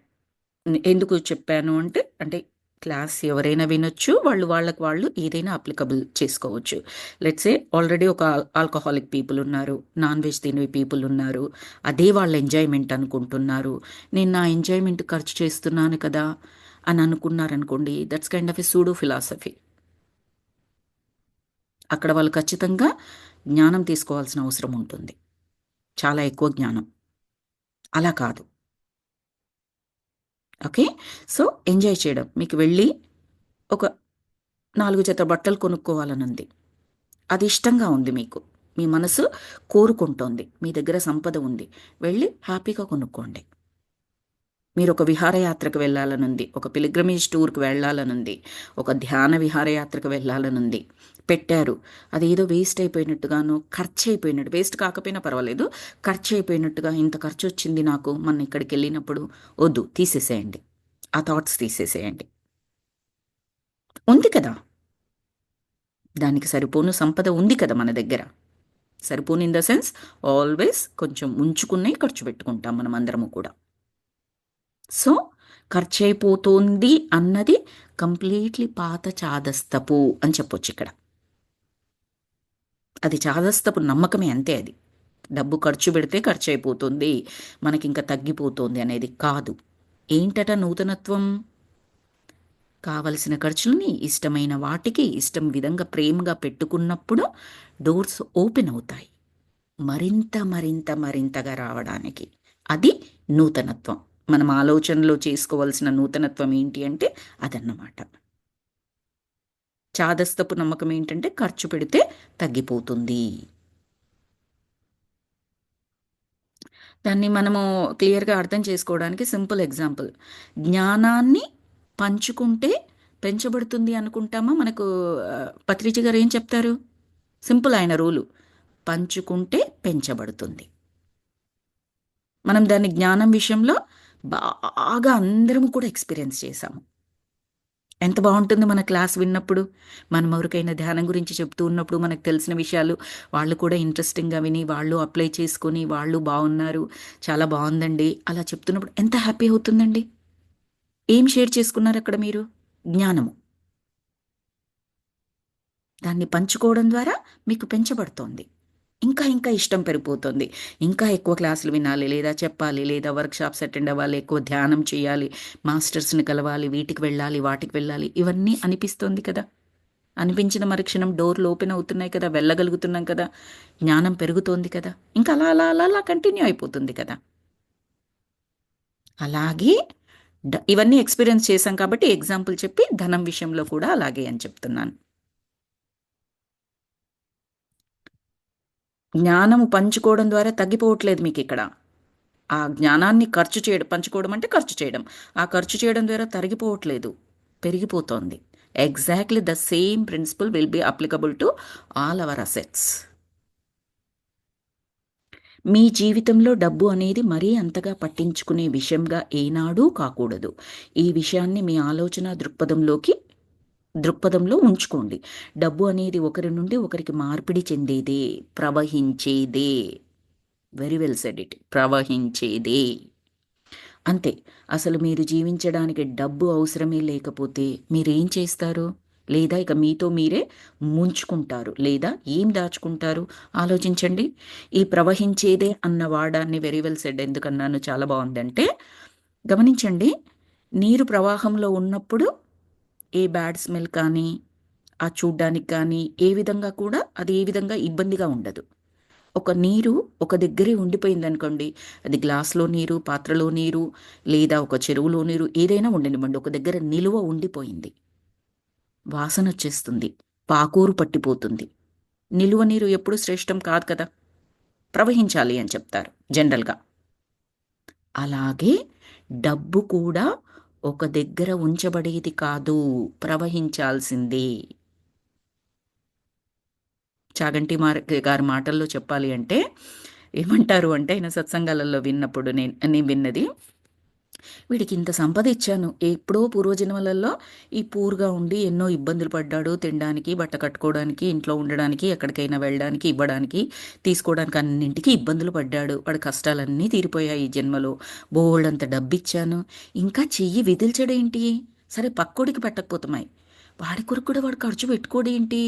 ఎందుకు చెప్పాను అంటే, క్లాస్ ఎవరైనా వినొచ్చు, వాళ్ళకి వాళ్ళు ఏదైనా అప్లికబుల్ చేసుకోవచ్చు. లెట్సే ఆల్రెడీ ఒక ఆల్కహాలిక్ పీపుల్ ఉన్నారు, నాన్ వెజ్ తినే పీపుల్ ఉన్నారు, అదే వాళ్ళ ఎంజాయ్మెంట్ అనుకుంటున్నారు. నేను నా ఎంజాయ్మెంట్ ఖర్చు చేస్తున్నాను కదా అని అనుకున్నారనుకోండి, that's kind of a pseudo philosophy. అక్కడ వాళ్ళు ఖచ్చితంగా జ్ఞానం తీసుకోవాల్సిన అవసరం ఉంటుంది, చాలా ఎక్కువ జ్ఞానం. అలా కాదు. ఓకే. సో ఎంజాయ్ చేయడం, మీకు వెళ్ళి ఒక 4 జత బట్టలు కొనుక్కోవాలనుంది, అది ఇష్టంగా ఉంది మీకు, మీ మనసు కోరుకుంటోంది, మీ దగ్గర సంపద ఉంది, వెళ్ళి హ్యాపీగా కొనుక్కోండి. మీరు ఒక విహారయాత్రకు వెళ్ళాలనుంది, ఒక పిలిగ్రమేజ్ టూర్కి వెళ్ళాలనుంది, ఒక ధ్యాన విహారయాత్రకు వెళ్ళాలనుంది, పెట్టారు, అదేదో వేస్ట్ అయిపోయినట్టుగాను, ఖర్చు అయిపోయినట్టు, వేస్ట్ కాకపోయినా పర్వాలేదు, ఖర్చు అయిపోయినట్టుగా, ఇంత ఖర్చు వచ్చింది నాకు మన ఇక్కడికి వెళ్ళినప్పుడు, వద్దు, తీసేసేయండి. ఆ థాట్స్ తీసేసేయండి. ఉంది కదా, దానికి సరిపోను సంపద ఉంది కదా మన దగ్గర. సరిపోను ఇన్ ద సెన్స్, ఆల్వేస్ కొంచెం ఉంచుకునే ఖర్చు పెట్టుకుంటాం మనం అందరము కూడా. సో ఖర్చు అయిపోతుంది అన్నది కంప్లీట్లీ పాత చాదస్తపు అని చెప్పొచ్చు ఇక్కడ. అది చాదస్తపు నమ్మకమే, అంతే. అది డబ్బు ఖర్చు పెడితే ఖర్చు అయిపోతుంది, మనకి ఇంకా తగ్గిపోతుంది అనేది కాదు. ఏంటట నూతనత్వం? కావలసిన ఖర్చులని ఇష్టమైన వాటికి ఇష్టం విధంగా ప్రేమగా పెట్టుకున్నప్పుడు డోర్స్ ఓపెన్ అవుతాయి, మరింత మరింత మరింతగా రావడానికి. అది నూతనత్వం. మనం ఆలోచనలో చేసుకోవాల్సిన నూతనత్వం ఏంటి అంటే అదన్నమాట. చాదస్తపు నమ్మకం ఏంటంటే ఖర్చు పెడితే తగ్గిపోతుంది. దాన్ని మనము క్లియర్గా అర్థం చేసుకోవడానికి సింపుల్ ఎగ్జాంపుల్, జ్ఞానాన్ని పంచుకుంటే పెంచబడుతుంది అనుకుంటామా? మనకు పత్రిజీ గారు ఏం చెప్తారు? సింపుల్ ఆయన రూలు, పంచుకుంటే పెంచబడుతుంది. మనం దాన్ని జ్ఞానం విషయంలో బాగా అందరం కూడా ఎక్స్పీరియన్స్ చేశాము. ఎంత బాగుంటుంది మన క్లాస్ విన్నప్పుడు, మనం ఎవరికైనా ధ్యానం గురించి చెప్తూ ఉన్నప్పుడు మనకు తెలిసిన విషయాలు వాళ్ళు కూడా ఇంట్రెస్టింగ్గా విని, వాళ్ళు అప్లై చేసుకొని, వాళ్ళు బాగున్నారు, చాలా బాగుందండి అలా చెప్తున్నప్పుడు ఎంత హ్యాపీ అవుతుందండి. ఏం షేర్ చేసుకున్నారు అక్కడ మీరు? జ్ఞానము. దాన్ని పంచుకోవడం ద్వారా మీకు పెంచబడుతోంది, ఇంకా ఇంకా ఇష్టం పెరిగిపోతుంది, ఇంకా ఎక్కువ క్లాసులు వినాలి, లేదా చెప్పాలి, లేదా వర్క్షాప్స్ అటెండ్ అవ్వాలి, ఎక్కువ ధ్యానం చేయాలి, మాస్టర్స్ని కలవాలి, వీటికి వెళ్ళాలి, వాటికి వెళ్ళాలి, ఇవన్నీ అనిపిస్తోంది కదా. అనిపించిన మరుక్షణం డోర్లు ఓపెన్ అవుతున్నాయి కదా, వెళ్ళగలుగుతున్నాం కదా, జ్ఞానం పెరుగుతోంది కదా, ఇంకా అలా అలా అలా అలా కంటిన్యూ అయిపోతుంది కదా. అలాగే ఇవన్నీ ఎక్స్పీరియన్స్ చేశాం కాబట్టి ఎగ్జాంపుల్ చెప్పి ధనం విషయంలో కూడా అలాగే అని చెప్తున్నాను. జ్ఞానము పంచుకోవడం ద్వారా తగ్గిపోవట్లేదు మీకు ఇక్కడ. ఆ జ్ఞానాన్ని ఖర్చు చేయడం, పంచుకోవడం అంటే ఖర్చు చేయడం, ఆ ఖర్చు చేయడం ద్వారా తరిగిపోవట్లేదు, పెరిగిపోతోంది. Exactly the same principle will be applicable to all our assets. మీ జీవితంలో డబ్బు అనేది మరీ అంతగా పట్టించుకునే విషయంగా ఏనాడూ కాకూడదు. ఈ విషయాన్ని మీ ఆలోచన దృక్పథంలో ఉంచుకోండి. డబ్బు అనేది ఒకరి నుండి ఒకరికి మార్పిడి చెందేదే, ప్రవహించేదే. వెరీ వెల్ సెడ్ ఇట్, ప్రవహించేదే. అంతే. అసలు మీరు జీవించడానికి డబ్బు అవసరమే లేకపోతే మీరేం చేస్తారు? లేదా ఇక మీతో మీరే ముంచుకుంటారు, లేదా ఏం దాచుకుంటారు? ఆలోచించండి. ఈ ప్రవహించేదే అన్న వాడాన్ని వెరీ వెల్ సెడ్ ఎందుకన్నాను, చాలా బాగుందంటే, గమనించండి, నీరు ప్రవాహంలో ఉన్నప్పుడు ఏ బ్యాడ్ స్మెల్ కానీ, ఆ చూడ్డానికి కానీ ఏ విధంగా కూడా అది ఏ విధంగా ఇబ్బందిగా ఉండదు. ఒక నీరు ఒక దగ్గరే ఉండిపోయిందనుకోండి, అది గ్లాస్లో నీరు, పాత్రలో నీరు, లేదా ఒక చెరువులో నీరు, ఏదైనా ఉండనివ్వండి, ఒక దగ్గర నిలువ ఉండిపోయింది, వాసన వచ్చేస్తుంది, పాకూరు పట్టిపోతుంది. నిలువ నీరు ఎప్పుడు శ్రేష్టం కాదు కదా, ప్రవహించాలి అని చెప్తారు జనరల్గా. అలాగే డబ్బు కూడా ఒక దగ్గర ఉంచబడేది కాదు, ప్రవహించాల్సిందే. చాగంటి గారి మాటల్లో చెప్పాలి అంటే ఏమంటారు అంటే, ఆయన సత్సంగాలలో విన్నప్పుడు నేను విన్నది, వీడికి ఇంత సంపద ఇచ్చాను, ఎప్పుడో పూర్వజన్మలలో ఈ పూర్గా ఉండి ఎన్నో ఇబ్బందులు పడ్డాడు, తినడానికి, బట్ట కట్టుకోవడానికి, ఇంట్లో ఉండడానికి, ఎక్కడికైనా వెళ్ళడానికి, ఇవ్వడానికి, తీసుకోవడానికి, అన్నింటికి ఇబ్బందులు పడ్డాడు. వాడి కష్టాలన్నీ తీరిపోయాయి ఈ జన్మలో. బోల్డంత డబ్బు ఇచ్చాను, ఇంకా చెయ్యి విదిల్చడేంటి? సరే పక్కోడికి పెట్టకపోతామాయి, వాడి కొరకు కూడా వాడు ఖర్చు పెట్టుకోడేంటి?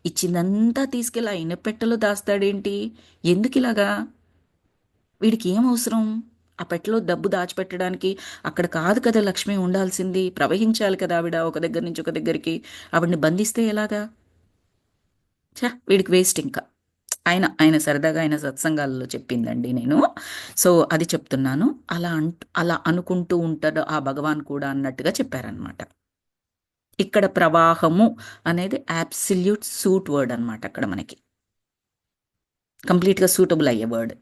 ఇచ్చిందంతా తీసుకెళ్ళి ఆయన పెట్టెలో దాస్తాడేంటి? ఎందుకు ఇలాగా? వీడికి ఏం అవసరం? ఆ పెట్టెలో డబ్బు దాచిపెట్టడానికి. అక్కడ కాదు కదా లక్ష్మి ఉండాల్సింది, ప్రవహించాలి కదా ఆవిడ ఒక దగ్గర నుంచి ఒక దగ్గరికి. ఆవిడని బంధిస్తే ఎలాగా? వీడికి వేస్ట్ ఇంకా. ఆయన సరదాగా ఆయన సత్సంగాల్లో చెప్పిందండి నేను. సో అది చెప్తున్నాను. అలా అనుకుంటూ ఉంటాడు ఆ భగవాన్ కూడా అన్నట్టుగా చెప్పారనమాట. ఇక్కడ ప్రవాహము అనేది అబ్సల్యూట్ సూట్ వర్డ్ అనమాట. అక్కడ మనకి కంప్లీట్గా సూటబుల్ అయ్యే వర్డ్.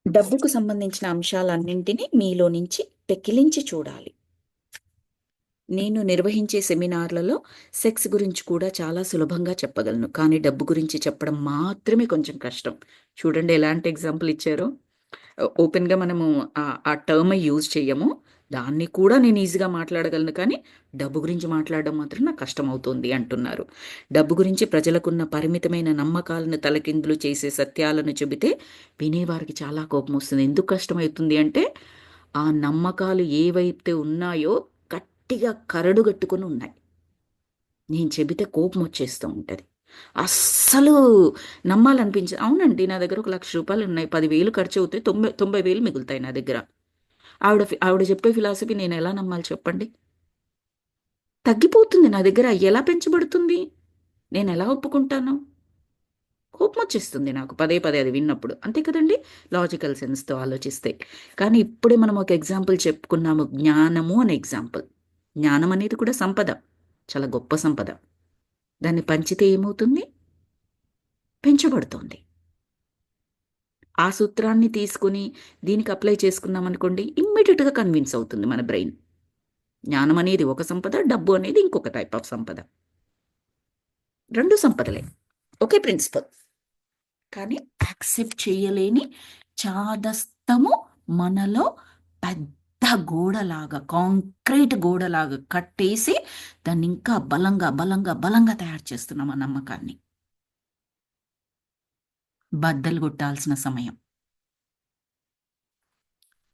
డబ్బుకు సంబంధించిన అంశాలన్నింటినీ మీలో నుంచి పెకిలించి చూడాలి. నేను నిర్వహించే సెమినార్లలో సెక్స్ గురించి కూడా చాలా సులభంగా చెప్పగలను, కానీ డబ్బు గురించి చెప్పడం మాత్రమే కొంచెం కష్టం. చూడండి ఎలాంటి ఎగ్జాంపుల్ ఇచ్చారో. ఓపెన్గా మనము ఆ టర్మ్ యూజ్ చేయము, దాన్ని కూడా నేను ఈజీగా మాట్లాడగలను, కానీ డబ్బు గురించి మాట్లాడడం మాత్రం నాకు కష్టం అవుతుంది అంటున్నారు. డబ్బు గురించి ప్రజలకున్న పరిమితమైన నమ్మకాలను తలకిందులు చేసే సత్యాలను చెబితే వినేవారికి చాలా కోపం వస్తుంది. ఎందుకు కష్టమవుతుంది అంటే, ఆ నమ్మకాలు ఏవైతే ఉన్నాయో గట్టిగా కరడుగట్టుకుని ఉన్నాయి. నేను చెబితే కోపం వచ్చేస్తూ ఉంటుంది, అస్సలు నమ్మాలనిపించదు. అవునండి, నా దగ్గర 1,00,000 ఉన్నాయి, 10,000 ఖర్చు అవుతాయి, 90,000 మిగులుతాయి నా దగ్గర. ఆవిడ చెప్పే ఫిలాసఫీ నేను ఎలా నమ్మాలి చెప్పండి? తగ్గిపోతుంది నా దగ్గర, ఎలా పెంచబడుతుంది? నేను ఎలా ఒప్పుకుంటాను? కోపం వచ్చేస్తుంది నాకు పదే పదే అది విన్నప్పుడు. అంతే కదండి, లాజికల్ సెన్స్తో ఆలోచిస్తే. కానీ ఇప్పుడే మనం ఒక ఎగ్జాంపుల్ చెప్పుకున్నాము, జ్ఞానము అనే ఎగ్జాంపుల్. జ్ఞానం అనేది కూడా సంపద, చాలా గొప్ప సంపద. దాన్ని పంచితే ఏమవుతుంది? పెంచబడుతోంది. ఆ సూత్రాన్ని తీసుకుని దీనికి అప్లై చేసుకున్నాం అనుకోండి, ఇమ్మీడియట్గా కన్విన్స్ అవుతుంది మన బ్రెయిన్. జ్ఞానం అనేది ఒక సంపద, డబ్బు అనేది ఇంకొక టైప్ ఆఫ్ సంపద. రెండు సంపదలే, ఒకే ప్రిన్సిపల్. కానీ యాక్సెప్ట్ చేయలేని చాదస్తము మనలో పెద్ద గోడలాగా, కాంక్రీట్ గోడలాగా కట్టేసి దాన్ని ఇంకా బలంగా బలంగా బలంగా తయారు చేస్తున్నాం ఆ నమ్మకాన్ని. బద్దలు కొట్టాల్సిన సమయం.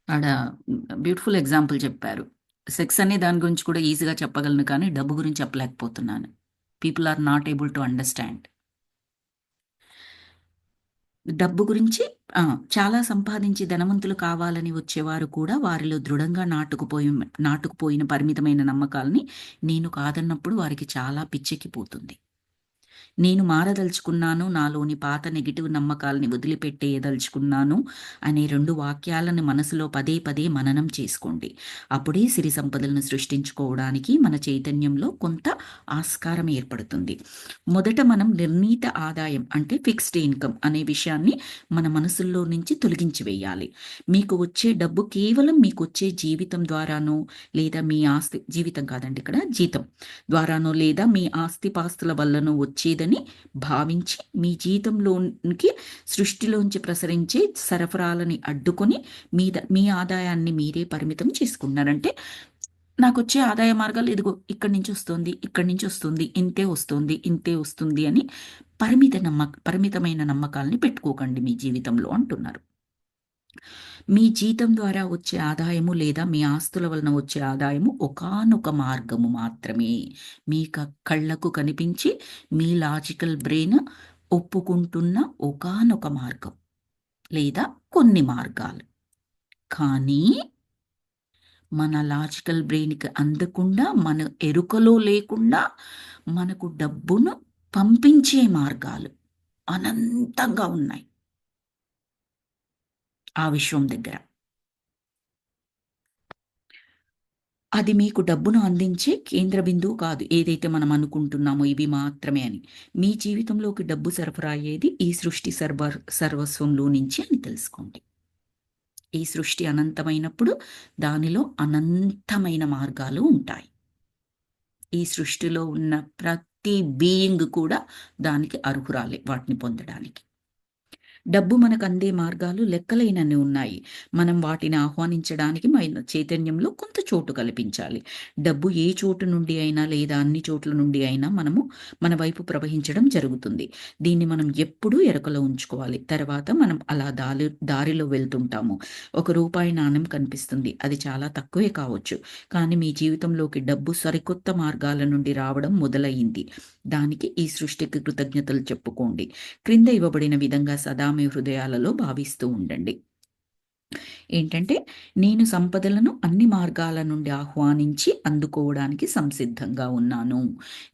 ఆడ బ్యూటిఫుల్ ఎగ్జాంపుల్ చెప్పారు. సెక్స్ అనే దాని గురించి కూడా ఈజీగా చెప్పగలను, కానీ డబ్బు గురించి చెప్పలేకపోతున్నాను. People are not able to understand. డబ్బు గురించి చాలా సంపాదించి ధనవంతులు కావాలని వచ్చేవారు కూడా వారిలో దృఢంగా నాటుకుపోయిన పరిమితమైన నమ్మకాలని నేను కాదన్నప్పుడు వారికి చాలా పిచ్చెక్కిపోతుంది. నేను మారదలుచుకున్నాను, నాలోని పాత నెగిటివ్ నమ్మకాలని వదిలిపెట్టేయదలుచుకున్నాను అనే 2 వాక్యాలను మనసులో పదే పదే మననం చేసుకోండి. అప్పుడే సిరి సంపదలను సృష్టించుకోవడానికి మన చైతన్యంలో కొంత ఆస్కారం ఏర్పడుతుంది. మొదట మనం నిర్ణీత ఆదాయం అంటే ఫిక్స్డ్ ఇన్కమ్ అనే విషయాన్ని మన మనసుల్లో నుంచి తొలగించి వేయాలి. మీకు వచ్చే డబ్బు కేవలం మీకు వచ్చే జీవితం ద్వారానో, లేదా మీ ఆస్తి, జీవితం కాదండి ఇక్కడ, జీతం ద్వారానో, లేదా మీ ఆస్తిపాస్తుల వల్లనో వచ్చేదని భావించి మీ జీతంలోనికి సృష్టిలోంచి ప్రసరించే సరఫరాలని అడ్డుకొని మీ ఆదాయాన్ని మీరే పరిమితం చేసుకున్నారంటే, నాకు వచ్చే ఆదాయ మార్గాలు ఇదిగో ఇక్కడి నుంచి వస్తుంది, ఇక్కడి నుంచి వస్తుంది, ఇంతే వస్తుంది, ఇంతే వస్తుంది అని పరిమితమైన నమ్మకాలని పెట్టుకోకండి మీ జీవితంలో అంటున్నారు. మీ జీతం ద్వారా వచ్చే ఆదాయము లేదా మీ ఆస్తుల వలన వచ్చే ఆదాయము ఒకానొక మార్గము మాత్రమే. మీ కళ్ళకు కనిపించి మీ లాజికల్ బ్రెయిన్ ఒప్పుకుంటున్న ఒకానొక మార్గం లేదా కొన్ని మార్గాలు. కానీ మన లాజికల్ బ్రెయిన్కి అందకుండా, మన ఎరుకలో లేకుండా మనకు డబ్బును పంపించే మార్గాలు అనంతంగా ఉన్నాయి ఆ విశ్వం దగ్గర. అది మీకు డబ్బును అందించే కేంద్ర బిందువు కాదు. ఏదైతే మనం అనుకుంటున్నామో ఇవి మాత్రమే అని. మీ జీవితంలోకి డబ్బు సరఫరా అయ్యేది ఈ సృష్టి సర్వస్వంలో నుంచి అని తెలుసుకోండి. ఈ సృష్టి అనంతమైనప్పుడు దానిలో అనంతమైన మార్గాలు ఉంటాయి. ఈ సృష్టిలో ఉన్న ప్రతి బీయింగ్ కూడా దానికి అర్హురాలే వాటిని పొందడానికి. డబ్బు మనకు అందే మార్గాలు లెక్కలేనన్ని ఉన్నాయి. మనం వాటిని ఆహ్వానించడానికి మన చైతన్యంలో కొంత చోటు కల్పించాలి. డబ్బు ఏ చోటు నుండి అయినా లేదా అన్ని చోట్ల నుండి అయినా మనము మన వైపు ప్రవహించడం జరుగుతుంది. దీన్ని మనం ఎప్పుడూ ఎరకలో ఉంచుకోవాలి. తర్వాత మనం అలా దారిలో వెళ్తుంటాము. రూ. 1 నాణెం కనిపిస్తుంది. అది చాలా తక్కువే కావచ్చు. కానీ మీ జీవితంలోకి డబ్బు సరికొత్త మార్గాల నుండి రావడం మొదలయ్యింది. దానికి ఈ సృష్టికి కృతజ్ఞతలు చెప్పుకోండి. క్రింద ఇవ్వబడిన విధంగా సదా మీ హృదయాలలో భావిస్తూ ఉండండి. ఏంటంటే, నేను సంపదలను అన్ని మార్గాల నుండి ఆహ్వానించి అందుకోవడానికి సంసిద్ధంగా ఉన్నాను.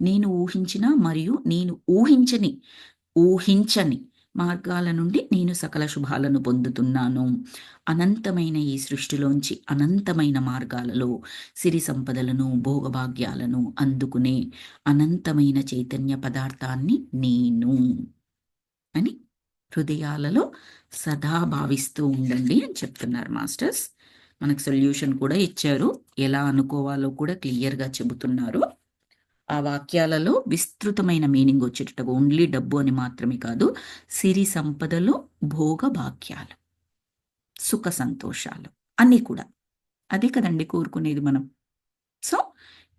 నేను ఊహించిన మరియు నేను ఊహించని మార్గాల నుండి నేను సకల శుభాలను పొందుతున్నాను. అనంతమైన ఈ సృష్టిలోంచి అనంతమైన మార్గాలలో సిరి సంపదలను, భోగభాగ్యాలను అందుకునే అనంతమైన చైతన్య పదార్థాన్ని నేను అని హృదయాలలో సదా భావిస్తూ ఉండండి అని చెప్తున్నారు మాస్టర్స్. మనకు సొల్యూషన్ కూడా ఇచ్చారు. ఎలా అనుకోవాలో కూడా క్లియర్గా చెబుతున్నారు. ఆ వాక్యాలలో విస్తృతమైన మీనింగ్ వచ్చేటట్టుగా ఓన్లీ డబ్బు అని మాత్రమే కాదు, సిరి సంపదలు, భోగ భాగ్యాలు, సుఖ సంతోషాలు అన్నీ కూడా అదే కదండి కోరుకునేది మనం. సో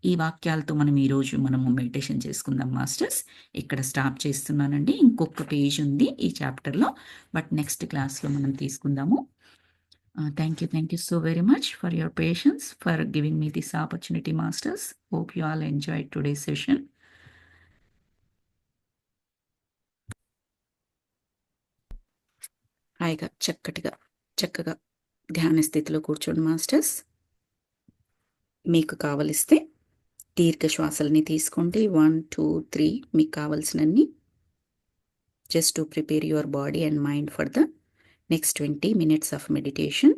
ఈ వాక్యాలతో మనం ఈరోజు మనము మెడిటేషన్ చేసుకుందాం మాస్టర్స్. ఇక్కడ స్టాప్ చేస్తున్నానండి. ఇంకొక పేజ్ ఉంది ఈ చాప్టర్లో, బట్ నెక్స్ట్ క్లాస్లో మనం తీసుకుందాము. Thank you so very much for your patience, for giving me this opportunity masters. Hope you all enjoy today session. హాయిగా చక్కగా ధ్యాన స్థితిలో కూర్చోండి మాస్టర్స్. మీకు కావలిస్తే దీర్ఘ శ్వాసల్ని తీసుకోండి. 1, 2, 3 మీకు కావలసినన్ని. Just to prepare your body and mind for the next 20 minutes of meditation.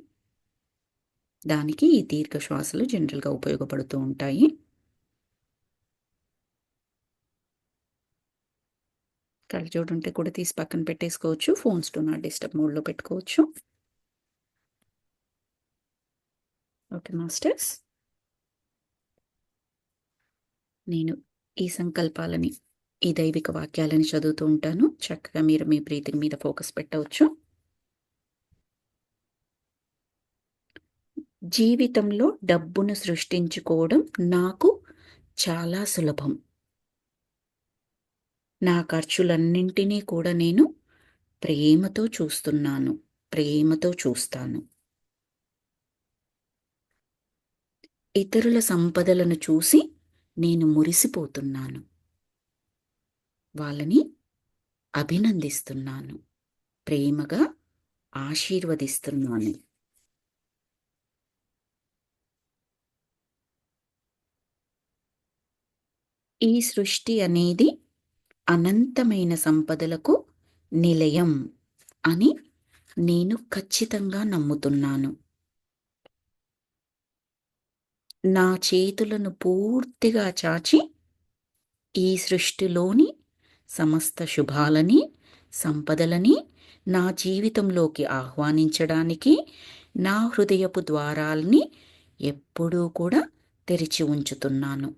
దానికి ఈ దీర్ఘ శ్వాసలు జనరల్గా ఉపయోగపడుతూ ఉంటాయి. కళ్ళజోడు ఉంటే కూడా తీసి పక్కన పెట్టేసుకోవచ్చు. ఫోన్స్ డు నాట్ డిస్టర్బ్ మోడ్లో పెట్టుకోవచ్చు. ఓకే మాస్టర్స్, నేను ఈ సంకల్పాలని, ఈ దైవిక వాక్యాలని చదువుతూ ఉంటాను. చక్కగా మీరు మీ బ్రీతింగ్ మీద ఫోకస్ పెట్టవచ్చు. జీవితంలో డబ్బును సృష్టించుకోవడం నాకు చాలా సులభం. నా ఖర్చులన్నింటినీ కూడా నేను ప్రేమతో చూస్తున్నాను, ప్రేమతో చూస్తాను. ఇతరుల సంపదలను చూసి నేను మురిసిపోతున్నాను, వాళ్ళని అభినందిస్తున్నాను, ప్రేమగా ఆశీర్వదిస్తున్నాను. ఈ సృష్టి అనేది అనంతమైన సంపదలకు నిలయం అని నేను ఖచ్చితంగా నమ్ముతున్నాను. నా చేతులను పూర్తిగా చాచి ఈ సృష్టిలోని సమస్త శుభాలని, సంపదలని నా జీవితంలోకి ఆహ్వానించడానికి నా హృదయపు ద్వారాల్ని ఎప్పుడూ కూడా తెరిచి ఉంచుతున్నాను.